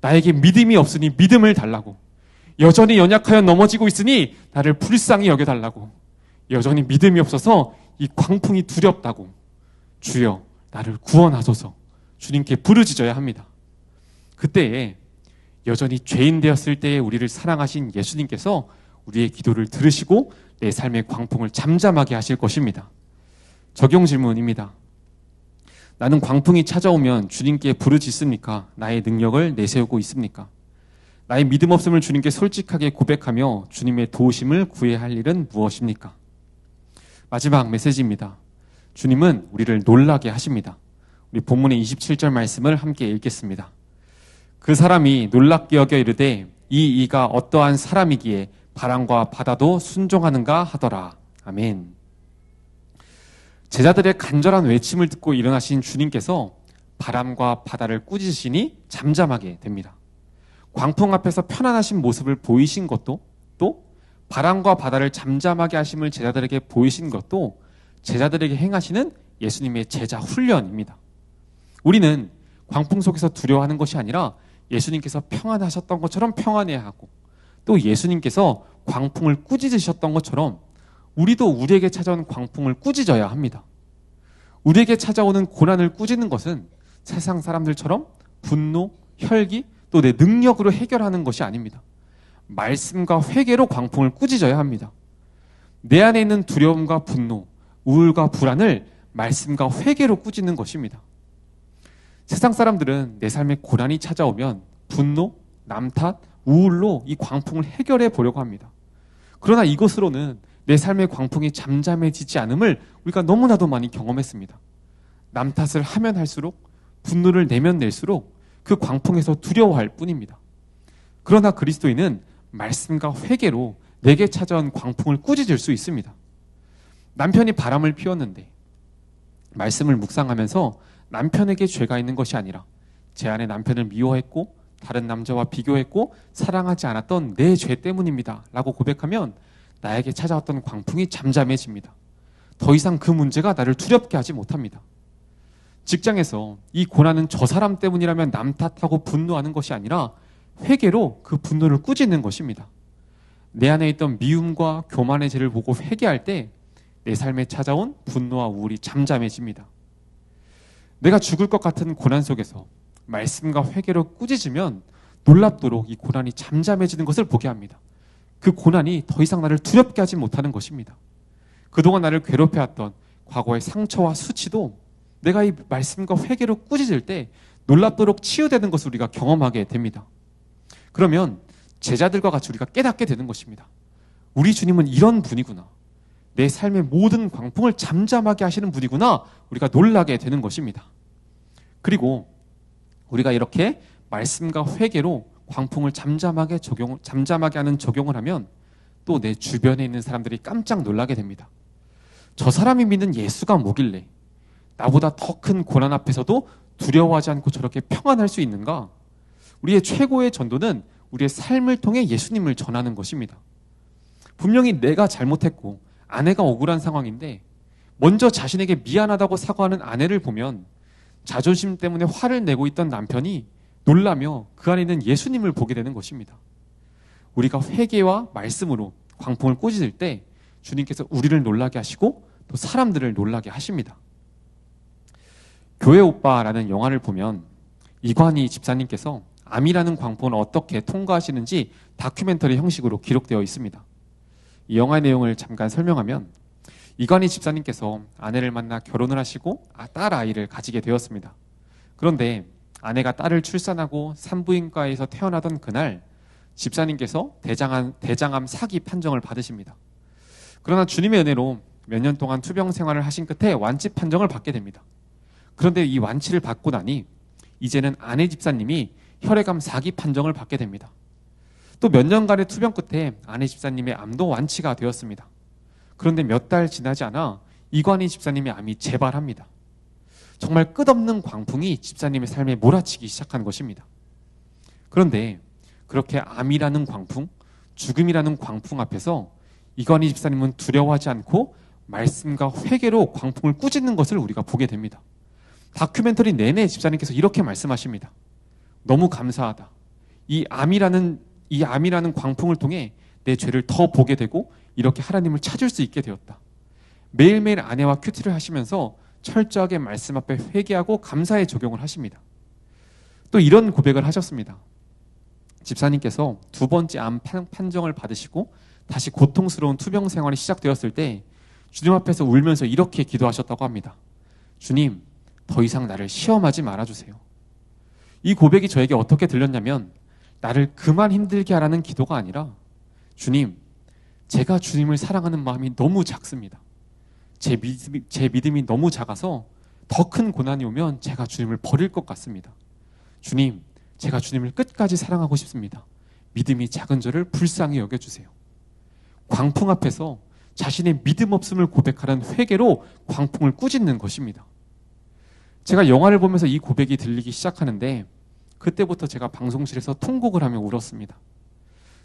A: 나에게 믿음이 없으니 믿음을 달라고, 여전히 연약하여 넘어지고 있으니 나를 불쌍히 여겨달라고, 여전히 믿음이 없어서 이 광풍이 두렵다고, 주여 나를 구원하소서 주님께 부르짖어야 합니다. 그때에 여전히 죄인 되었을 때에 우리를 사랑하신 예수님께서 우리의 기도를 들으시고 내 삶의 광풍을 잠잠하게 하실 것입니다. 적용 질문입니다. 나는 광풍이 찾아오면 주님께 부르짖습니까? 나의 능력을 내세우고 있습니까? 나의 믿음 없음을 주님께 솔직하게 고백하며 주님의 도우심을 구해야 할 일은 무엇입니까? 마지막 메시지입니다. 주님은 우리를 놀라게 하십니다. 우리 본문의 27절 말씀을 함께 읽겠습니다. 그 사람이 놀랍게 여겨 이르되 이 이가 어떠한 사람이기에 바람과 바다도 순종하는가 하더라. 아멘. 제자들의 간절한 외침을 듣고 일어나신 주님께서 바람과 바다를 꾸짖으시니 잠잠하게 됩니다. 광풍 앞에서 편안하신 모습을 보이신 것도, 또 바람과 바다를 잠잠하게 하심을 제자들에게 보이신 것도 제자들에게 행하시는 예수님의 제자 훈련입니다. 우리는 광풍 속에서 두려워하는 것이 아니라 예수님께서 평안하셨던 것처럼 평안해야 하고, 또 예수님께서 광풍을 꾸짖으셨던 것처럼 우리도 우리에게 찾아온 광풍을 꾸짖어야 합니다. 우리에게 찾아오는 고난을 꾸짖는 것은 세상 사람들처럼 분노, 혈기, 또 내 능력으로 해결하는 것이 아닙니다. 말씀과 회개로 광풍을 꾸짖어야 합니다. 내 안에 있는 두려움과 분노, 우울과 불안을 말씀과 회개로 꾸짖는 것입니다. 세상 사람들은 내 삶에 고난이 찾아오면 분노, 남 탓, 우울로 이 광풍을 해결해 보려고 합니다. 그러나 이것으로는 내 삶의 광풍이 잠잠해지지 않음을 우리가 너무나도 많이 경험했습니다. 남 탓을 하면 할수록, 분노를 내면 낼수록 그 광풍에서 두려워할 뿐입니다. 그러나 그리스도인은 말씀과 회개로 내게 찾아온 광풍을 꾸짖을 수 있습니다. 남편이 바람을 피웠는데 말씀을 묵상하면서 남편에게 죄가 있는 것이 아니라 제 안에 남편을 미워했고 다른 남자와 비교했고 사랑하지 않았던 내 죄 때문입니다 라고 고백하면 나에게 찾아왔던 광풍이 잠잠해집니다. 더 이상 그 문제가 나를 두렵게 하지 못합니다. 직장에서 이 고난은 저 사람 때문이라면 남 탓하고 분노하는 것이 아니라 회개로 그 분노를 꾸짖는 것입니다. 내 안에 있던 미움과 교만의 죄를 보고 회개할 때 내 삶에 찾아온 분노와 우울이 잠잠해집니다. 내가 죽을 것 같은 고난 속에서 말씀과 회개로 꾸짖으면 놀랍도록 이 고난이 잠잠해지는 것을 보게 합니다. 그 고난이 더 이상 나를 두렵게 하지 못하는 것입니다. 그동안 나를 괴롭혀왔던 과거의 상처와 수치도 내가 이 말씀과 회개로 꾸짖을 때 놀랍도록 치유되는 것을 우리가 경험하게 됩니다. 그러면 제자들과 같이 우리가 깨닫게 되는 것입니다. 우리 주님은 이런 분이구나. 내 삶의 모든 광풍을 잠잠하게 하시는 분이구나. 우리가 놀라게 되는 것입니다. 그리고 우리가 이렇게 말씀과 회개로 광풍을 잠잠하게 하는 적용을 하면 또 내 주변에 있는 사람들이 깜짝 놀라게 됩니다. 저 사람이 믿는 예수가 뭐길래 나보다 더 큰 고난 앞에서도 두려워하지 않고 저렇게 평안할 수 있는가? 우리의 최고의 전도는 우리의 삶을 통해 예수님을 전하는 것입니다. 분명히 내가 잘못했고 아내가 억울한 상황인데 먼저 자신에게 미안하다고 사과하는 아내를 보면 자존심 때문에 화를 내고 있던 남편이 놀라며 그 안에 있는 예수님을 보게 되는 것입니다. 우리가 회개와 말씀으로 광풍을 꾸짖을 때 주님께서 우리를 놀라게 하시고 또 사람들을 놀라게 하십니다. 교회 오빠라는 영화를 보면 이관희 집사님께서 암이라는 광풍을 어떻게 통과하시는지 다큐멘터리 형식으로 기록되어 있습니다. 이 영화의 내용을 잠깐 설명하면 이관희 집사님께서 아내를 만나 결혼을 하시고 딸 아이를 가지게 되었습니다. 그런데 아내가 딸을 출산하고 산부인과에서 태어나던 그날 집사님께서 대장암 사기 판정을 받으십니다. 그러나 주님의 은혜로 몇 년 동안 투병 생활을 하신 끝에 완치 판정을 받게 됩니다. 그런데 이 완치를 받고 나니 이제는 아내 집사님이 혈액암 4기 판정을 받게 됩니다. 또 몇 년간의 투병 끝에 아내 집사님의 암도 완치가 되었습니다. 그런데 몇 달 지나지 않아 이관희 집사님의 암이 재발합니다. 정말 끝없는 광풍이 집사님의 삶에 몰아치기 시작한 것입니다. 그런데 그렇게 암이라는 광풍, 죽음이라는 광풍 앞에서 이관희 집사님은 두려워하지 않고 말씀과 회개로 광풍을 꾸짖는 것을 우리가 보게 됩니다. 다큐멘터리 내내 집사님께서 이렇게 말씀하십니다. 너무 감사하다. 이 암이라는 광풍을 통해 내 죄를 더 보게 되고 이렇게 하나님을 찾을 수 있게 되었다. 매일매일 아내와 큐티를 하시면서 철저하게 말씀 앞에 회개하고 감사의 적용을 하십니다. 또 이런 고백을 하셨습니다. 집사님께서 두 번째 암 판정을 받으시고 다시 고통스러운 투병 생활이 시작되었을 때 주님 앞에서 울면서 이렇게 기도하셨다고 합니다. 주님, 더 이상 나를 시험하지 말아주세요. 이 고백이 저에게 어떻게 들렸냐면 나를 그만 힘들게 하라는 기도가 아니라 주님, 제가 주님을 사랑하는 마음이 너무 작습니다. 제 믿음이 너무 작아서 더 큰 고난이 오면 제가 주님을 버릴 것 같습니다. 주님, 제가 주님을 끝까지 사랑하고 싶습니다. 믿음이 작은 저를 불쌍히 여겨주세요. 광풍 앞에서 자신의 믿음 없음을 고백하는 회개로 광풍을 꾸짖는 것입니다. 제가 영화를 보면서 이 고백이 들리기 시작하는데 그때부터 제가 방송실에서 통곡을 하며 울었습니다.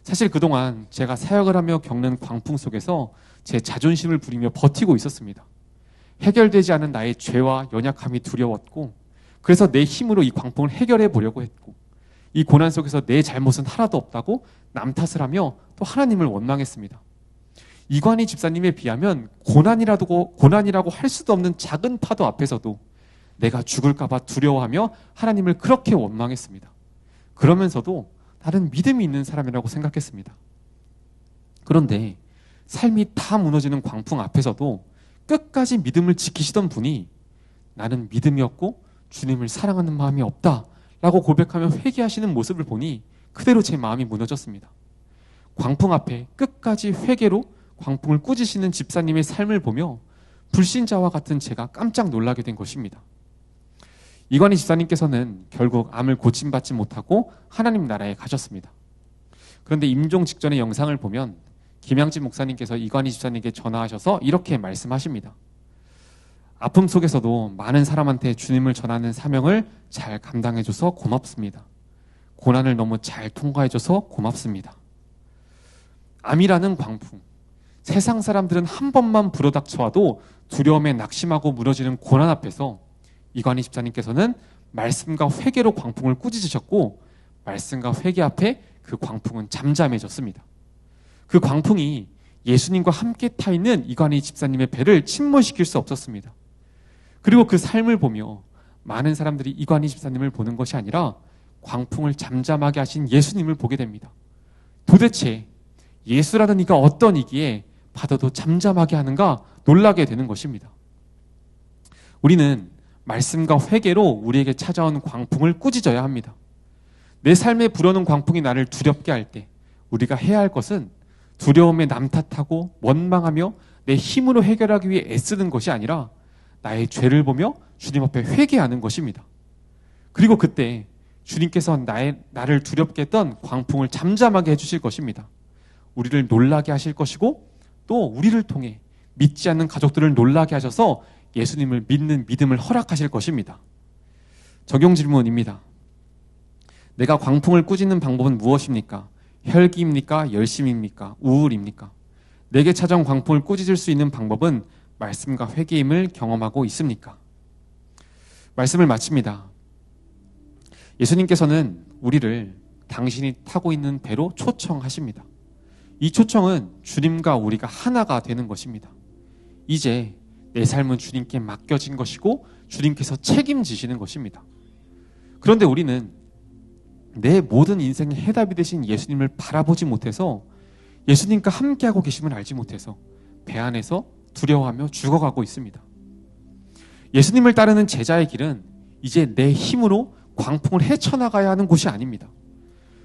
A: 사실 그동안 제가 사역을 하며 겪는 광풍 속에서 제 자존심을 부리며 버티고 있었습니다. 해결되지 않은 나의 죄와 연약함이 두려웠고 그래서 내 힘으로 이 광풍을 해결해 보려고 했고 이 고난 속에서 내 잘못은 하나도 없다고 남 탓을 하며 또 하나님을 원망했습니다. 이관희 집사님에 비하면 고난이라고 할 수도 없는 작은 파도 앞에서도 내가 죽을까 봐 두려워하며 하나님을 그렇게 원망했습니다. 그러면서도 나는 믿음이 있는 사람이라고 생각했습니다. 그런데 삶이 다 무너지는 광풍 앞에서도 끝까지 믿음을 지키시던 분이 나는 믿음이 없고 주님을 사랑하는 마음이 없다라고 고백하며 회개하시는 모습을 보니 그대로 제 마음이 무너졌습니다. 광풍 앞에 끝까지 회개로 광풍을 꾸짖으시는 집사님의 삶을 보며 불신자와 같은 제가 깜짝 놀라게 된 것입니다. 이관희 집사님께서는 결국 암을 고침받지 못하고 하나님 나라에 가셨습니다. 그런데 임종 직전의 영상을 보면 김양진 목사님께서 이관희 집사님께 전화하셔서 이렇게 말씀하십니다. 아픔 속에서도 많은 사람한테 주님을 전하는 사명을 잘 감당해줘서 고맙습니다. 고난을 너무 잘 통과해줘서 고맙습니다. 암이라는 광풍, 세상 사람들은 한 번만 불어닥쳐와도 두려움에 낙심하고 무너지는 고난 앞에서 이관희 집사님께서는 말씀과 회개로 광풍을 꾸짖으셨고 말씀과 회개 앞에 그 광풍은 잠잠해졌습니다. 그 광풍이 예수님과 함께 타 있는 이관희 집사님의 배를 침몰시킬 수 없었습니다. 그리고 그 삶을 보며 많은 사람들이 이관희 집사님을 보는 것이 아니라 광풍을 잠잠하게 하신 예수님을 보게 됩니다. 도대체 예수라는 이가 어떤 이기에 바다도 잠잠하게 하는가 놀라게 되는 것입니다. 우리는 말씀과 회개로 우리에게 찾아온 광풍을 꾸짖어야 합니다. 내 삶에 불어오는 광풍이 나를 두렵게 할 때 우리가 해야 할 것은 두려움에 남 탓하고 원망하며 내 힘으로 해결하기 위해 애쓰는 것이 아니라 나의 죄를 보며 주님 앞에 회개하는 것입니다. 그리고 그때 주님께서 나를 두렵게 했던 광풍을 잠잠하게 해주실 것입니다. 우리를 놀라게 하실 것이고 또 우리를 통해 믿지 않는 가족들을 놀라게 하셔서 예수님을 믿는 믿음을 허락하실 것입니다. 적용 질문입니다. 내가 광풍을 꾸짖는 방법은 무엇입니까? 혈기입니까? 열심입니까? 우울입니까? 내게 찾아온 광풍을 꾸짖을 수 있는 방법은 말씀과 회개임을 경험하고 있습니까? 말씀을 마칩니다. 예수님께서는 우리를 당신이 타고 있는 배로 초청하십니다. 이 초청은 주님과 우리가 하나가 되는 것입니다. 이제 내 삶은 주님께 맡겨진 것이고 주님께서 책임지시는 것입니다. 그런데 우리는 내 모든 인생의 해답이 되신 예수님을 바라보지 못해서 예수님과 함께하고 계심을 알지 못해서 배 안에서 두려워하며 죽어가고 있습니다. 예수님을 따르는 제자의 길은 이제 내 힘으로 광풍을 헤쳐나가야 하는 곳이 아닙니다.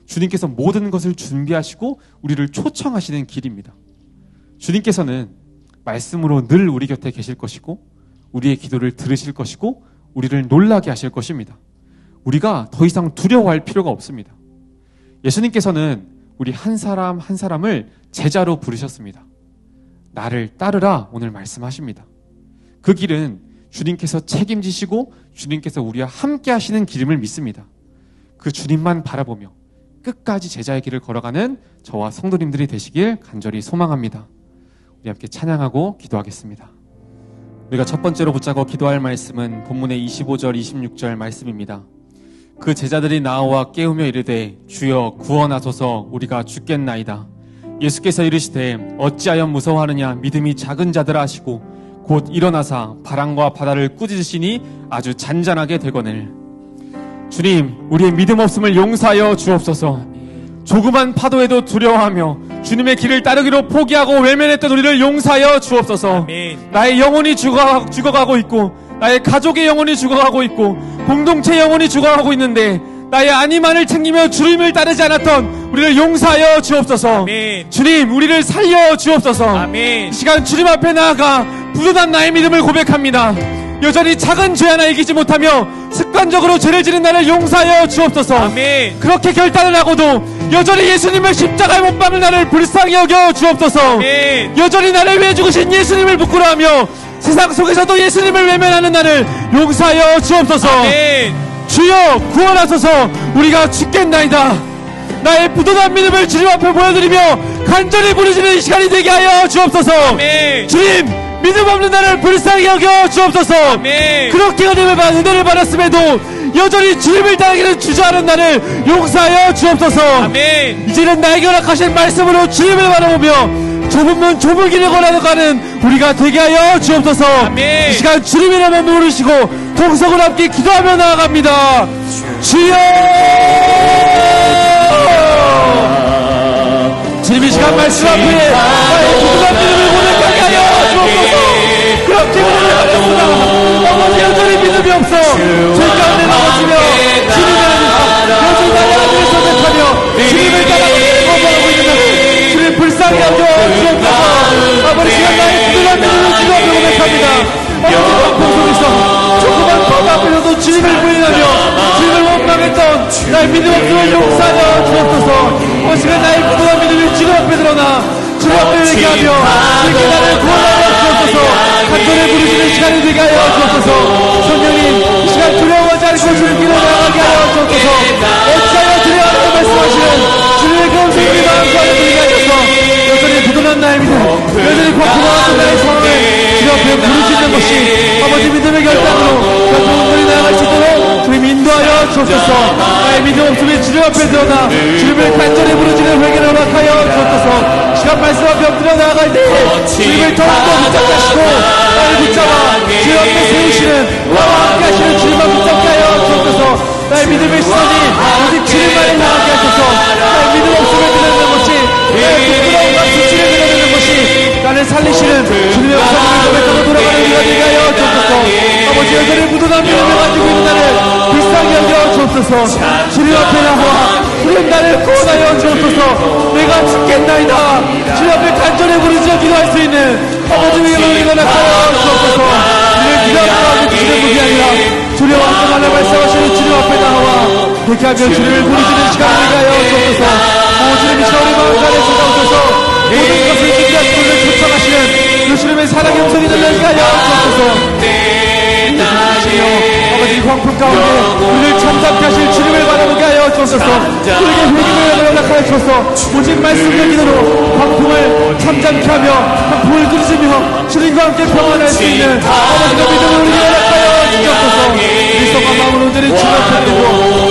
A: 주님께서 모든 것을 준비하시고 우리를 초청하시는 길입니다. 주님께서는 말씀으로 늘 우리 곁에 계실 것이고 우리의 기도를 들으실 것이고 우리를 놀라게 하실 것입니다. 우리가 더 이상 두려워할 필요가 없습니다. 예수님께서는 우리 한 사람 한 사람을 제자로 부르셨습니다. 나를 따르라 오늘 말씀하십니다. 그 길은 주님께서 책임지시고 주님께서 우리와 함께 하시는 길임을 믿습니다. 그 주님만 바라보며 끝까지 제자의 길을 걸어가는 저와 성도님들이 되시길 간절히 소망합니다. 우리 함께 찬양하고 기도하겠습니다. 우리가 첫 번째로 붙잡고 기도할 말씀은 본문의 25절 26절 말씀입니다. 그 제자들이 나와 깨우며 이르되 주여 구원하소서 우리가 죽겠나이다. 예수께서 이르시되 어찌하여 무서워하느냐 믿음이 작은 자들아 하시고 곧 일어나사 바람과 바다를 꾸짖으시니 아주 잔잔하게 되거늘. 주님, 우리의 믿음 없음을 용서하여 주옵소서. 조그만 파도에도 두려워하며 주님의 길을 따르기로 포기하고 외면했던 우리를 용서하여 주옵소서. 아멘. 나의 영혼이 죽어가고 있고 나의 가족의 영혼이 죽어가고 있고 공동체 영혼이 죽어가고 있는데 나의 안위만을 챙기며 주님을 따르지 않았던 우리를 용서하여 주옵소서. 아멘. 주님, 우리를 살려 주옵소서. 아멘. 이 시간 주님 앞에 나아가 부족한 나의 믿음을 고백합니다. 여전히 작은 죄 하나 이기지 못하며 습관적으로 죄를 지는 나를 용서하여 주옵소서. 아멘. 그렇게 결단을 하고도 여전히 예수님을 십자가에 못 박는 나를 불쌍히 여겨 주옵소서. 아멘. 여전히 나를 위해 죽으신 예수님을 부끄러워하며 세상 속에서도 예수님을 외면하는 나를 용서하여 주옵소서. 아멘. 주여 구원하소서. 우리가 죽겠나이다. 나의 부도난 믿음을 주님 앞에 보여드리며 간절히 부르짖는 이 시간이 되게 하여 주옵소서. 아멘. 주님, 믿음 없는 나를 불쌍히 여겨 주옵소서. 아멘. 그렇게 은혜를 받았음에도 여전히 주님을 따르기는 주저하는 나를 용서하여 주옵소서. 아멘. 이제는 나에게 허락하신 말씀으로 주님을 바라보며 좁은 문 좁은 길을 걸어가는 우리가 되게 하여 주옵소서. 아멘. 이 시간 주님의 이름을 부르시고 동성을 함께 기도하며 나아갑니다. 주여, 주님 이 시간 말씀 앞에 나의 부족한 믿음을 고백하게 하여 주옵소서. 그렇게 은혜를 받았으나 아버지 여전히 믿음이 없어 죄 가운데 나가시며 주님을 여전히 나의 아들을 선택하며 주님을 따라가고 거부하고 있는 나를 주님 불쌍히 여겨 주옵소서. 아버지 시간 나의 부족한 믿음을 주님 앞에 고백합니다. 아버지 방송 속에서 조그만 파도 앞에서도 주님을 부인하며 주님을 원망했던 나의 믿음 없음을 용서하여 주옵소서. 이 시간 나의 부족한 믿음이 주님 앞에 드러나 주님 앞에 얘기하며 주님께 나를 구원하여 주옵소서. 간절히 부르시는 시간이 되게 하여 주옵소서. 성령님 이 시간 두려워하지 않고 주님께로 나아가게 하여 주옵소서. 어찌하여 두려워하라고 말씀하시는 주님의 그 음성을 우리 마음속에 들리게 하셔서 여전히 부도난 나의 믿음, 여전히 고통하는 나의 상황을 주님 앞에 부르시는 것이 아버지 믿음의 결단으로 결정을 나아갈 수 있도록 주님 인도하여 주옵소서. 나의 믿음 없음이 주님 앞에 드러나 주님을 간절히 부르시는 회개를 허락하여 주옵소서. 시간 말씀 앞에 엎드려 나아갈 때 주님을 더욱더 붙잡게 하시고 나를 붙잡아 주님 앞에 세우시는 나와 함께 하시는 주님만 붙잡게 하여 주옵소서. 나의 믿음의 시선이 오직 주님만을 향하게 하셔서 나의 믿음 없음을 드러내는 것이 나의 부끄러움과 수치를 드러내는 것이 나를 살리시는 주님의 역사를 고백하고 돌아가는 우리가 되게 하여 주옵소서. 아버지
B: 아버지 여전히 무도한 믿음을 가지고 있는 나를 불쌍히 여겨 주옵소서. 주님 앞에 나와 주님 나를 구원하여 주옵소서. 내가 죽겠나이다. 주님 앞에 간절히 부르짖어 기도할 수 있는 아버지의 영을 일어나서 주옵소서. 우리를 기도하고 주시는 분이 아니라 주님 앞에 나를 말씀하시는 주님 앞에 나와 그렇게 하며 주님을 부르짖는 시간을 위하여 주옵소서. 주님 이 시간 우리 마음 가운데 찾아오셔서 모든 것을 준비하시고 우리를 초청하시는 주님의 사랑의 음성이 들려지게 하여 주옵소서. 아버지 광풍 가운데 우리를 참담케 하실 주님을 바라보게 하여 주옵소서. 우리에게 회개를 연락하여 주옵소서. 오직 말씀과 기도로 광풍을 참담케 하며 광풍을 끊으시며 주님과 함께 평안할 수 있는 아버지가 믿음을 우리에게 연락하여 주옵소서. 일성과 마음을 온전히 주님 앞에 두고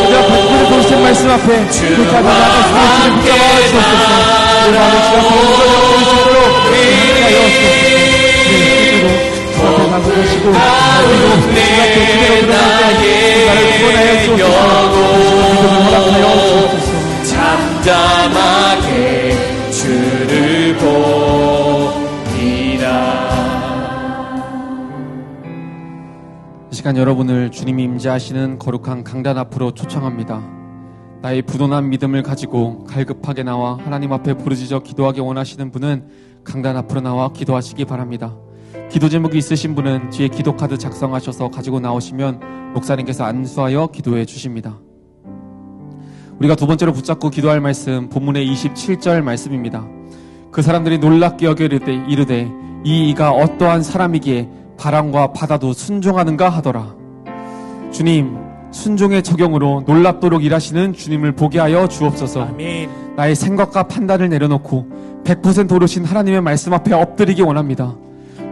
B: 우리가 바꾸는 동생 말씀 앞에 그렇게 하며 나아갈 수 있는 주님 붙잡아 주옵소서. 우리 마음을 주님 앞에 온전히 엎드릴 수 있도록 하여 주옵소서. 주 앞에 나서시고 믿음 없으면 주 앞에 그대로 드러날 때 나를 구원하여 주옵소서. 믿음을 허락하여 주옵소서.
C: 잠잠하게 주를 보리라.
A: 이 시간 여러분을 주님이 임재하시는 거룩한 강단 앞으로 초청합니다. 나의 부도난 믿음을 가지고 갈급하게 나와 하나님 앞에 부르짖어 기도하기 원하시는 분은 강단 앞으로 나와 기도하시기 바랍니다. 기도 제목이 있으신 분은 뒤에 기도 카드 작성하셔서 가지고 나오시면 목사님께서 안수하여 기도해 주십니다. 우리가 두 번째로 붙잡고 기도할 말씀 본문의 27절 말씀입니다. 그 사람들이 놀랍게 여겨 이르되 이 이가 어떠한 사람이기에 바람과 바다도 순종하는가 하더라. 주님, 순종의 적용으로 놀랍도록 일하시는 주님을 보게 하여 주옵소서.
B: 아멘.
A: 나의 생각과 판단을 내려놓고 100% 오르신 하나님의 말씀 앞에 엎드리기 원합니다.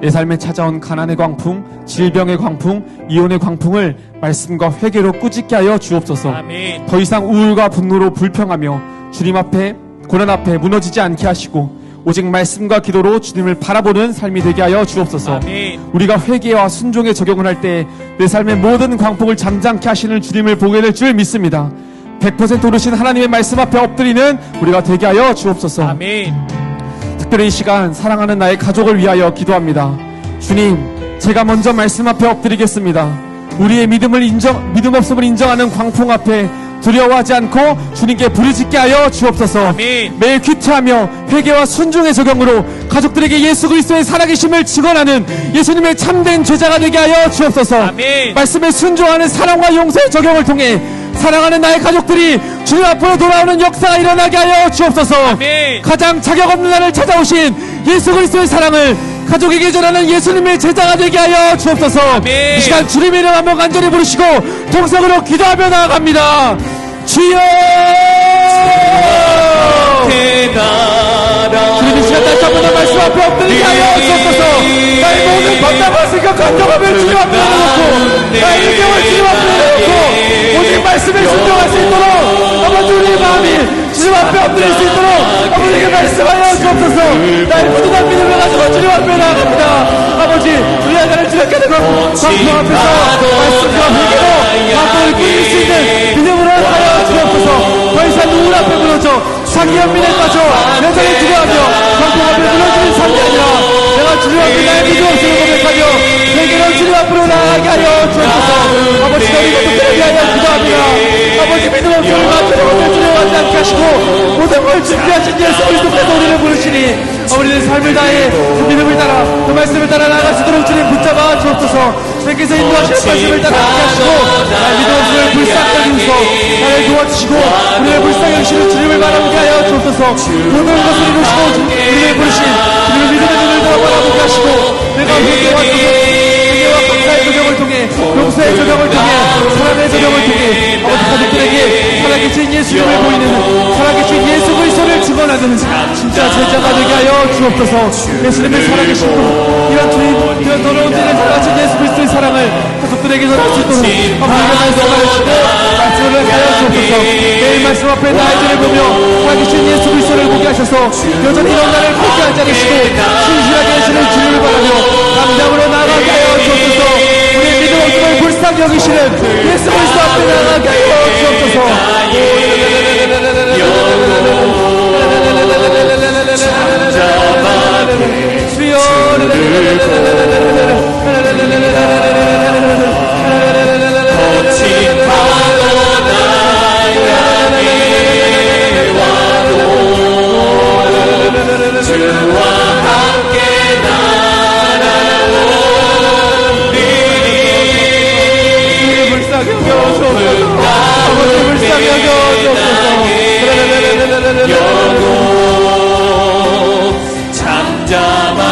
A: 내 삶에 찾아온 가난의 광풍, 질병의 광풍, 이혼의 광풍을 말씀과 회개로 꾸짖게 하여 주옵소서.
B: 아멘.
A: 더 이상 우울과 분노로 불평하며 주님 앞에, 고난 앞에 무너지지 않게 하시고 오직 말씀과 기도로 주님을 바라보는 삶이 되게 하여 주옵소서.
B: 아멘.
A: 우리가 회개와 순종의 적용을 할 때 내 삶의 모든 광풍을 잠잠케 하시는 주님을 보게 될 줄 믿습니다. 100% 오르신 하나님의 말씀 앞에 엎드리는 우리가 되게 하여 주옵소서.
B: 아멘.
A: 특별히 이 시간 사랑하는 나의 가족을 위하여 기도합니다. 주님, 제가 먼저 말씀 앞에 엎드리겠습니다. 우리의 믿음 없음을 인정하는 광풍 앞에 두려워하지 않고 주님께 부르짖게 하여 주옵소서.
B: 아멘.
A: 매일 큐티하며 회개와 순종의 적용으로 가족들에게 예수 그리스도의 살아계심을 증언하는 예수님의 참된 제자가 되게 하여 주옵소서.
B: 아멘.
A: 말씀에 순종하는 사랑과 용서의 적용을 통해 사랑하는 나의 가족들이 주님 앞으로 돌아오는 역사가 일어나게 하여 주옵소서.
B: 아멘.
A: 가장 자격 없는 나를 찾아오신 예수 그리스도의 사랑을 가족에게 전하는 예수님의 제자가 되게 하여 주옵소서.
B: 아멘.
A: 이 시간 주님의 이름 한번 간절히 부르시고 동성으로 기도하며 나아갑니다. 주여! 주님 이 시간 다시 한번 말씀 앞에 엎드리게 하여 주옵소서. 나의 모든 번담과 생각 감정함을 주님 앞에 내려놓고 나의 의경을 주님 앞에 내려놓고 오직 말씀에 순종할 수 있도록 아버지 우리의 마음이 주님 앞에 엎드릴 수 있도록 아버지에게 말씀하여 주옵소서. 나의 부족한 믿음을 가지고 주님 앞에 나아갑니다. 아버지 우리 하나를 주님께 되고 광풍 앞에서 말씀과 회개로 광풍을 꾸릴 수 있는 믿음으로 하여 주옵소서. 더 이상 누구 앞에 무너져 자기 연민에 빠져 여전히 두려워하며 광풍 앞에 무너지는 삶이 아니라 내가 주님 앞에 나의 믿음 없음을 고백하며 회개로 주님 앞으로 나아가게 하여 주옵소서. 아버지 너희 가족들을 위하여 기도합니다. 아버지 믿음 없음을 가지고 두려워하지 않게 하시고 모든 걸 준비하신 예수 그리스도께서 우리를 부르시니 우리는 삶을 다해 그 믿음을 따라 그 말씀을 따라 나아갈 수 있도록 주님 붙잡아 주옵소서. 주님께서 인도하시는 말씀을 따라 함께 하시고 나의 믿음 없음을 불쌍히 여기소서. 나를 도와주시고 우리를 불쌍히 여기시는 주님을 바라보게 하여 주옵소서. 모든 것을 이루시고 우리를 부르신 주님의 믿음의 눈을 바라보게 하시고 내가 회개와 감사의 조경을 통해 용서의 조경을 통해 사랑의 조경을 통해 아버지 가족들에게 살아계신 예수님을 보이는 살아계신 예수 그리스도를 증언하는 진짜 제자가 되게 하여 주옵소서. 예수님을 살아계신 분 이런 주님 이런 더러운 죄를 살아가신 예수 그리스도의 사랑을 가족들에게 전할 수 있도록 아버지가 말씀하시고 말씀을 하여 주옵소서. 매일 말씀 앞에 나의 죄를 보며 살아계신 예수 그리스도를 보게 하셔서 여전히 이런 나를 포기하지 않으시고 신실하게 하시는 주님을 바라며 감당으로 나아가게 하여 주옵소서. 우리의 믿음 없음을 불쌍히 여기시는 예수 그리스도 앞에 나아가게 하여 주옵소서.
C: 잠잠하게 주를 바라봐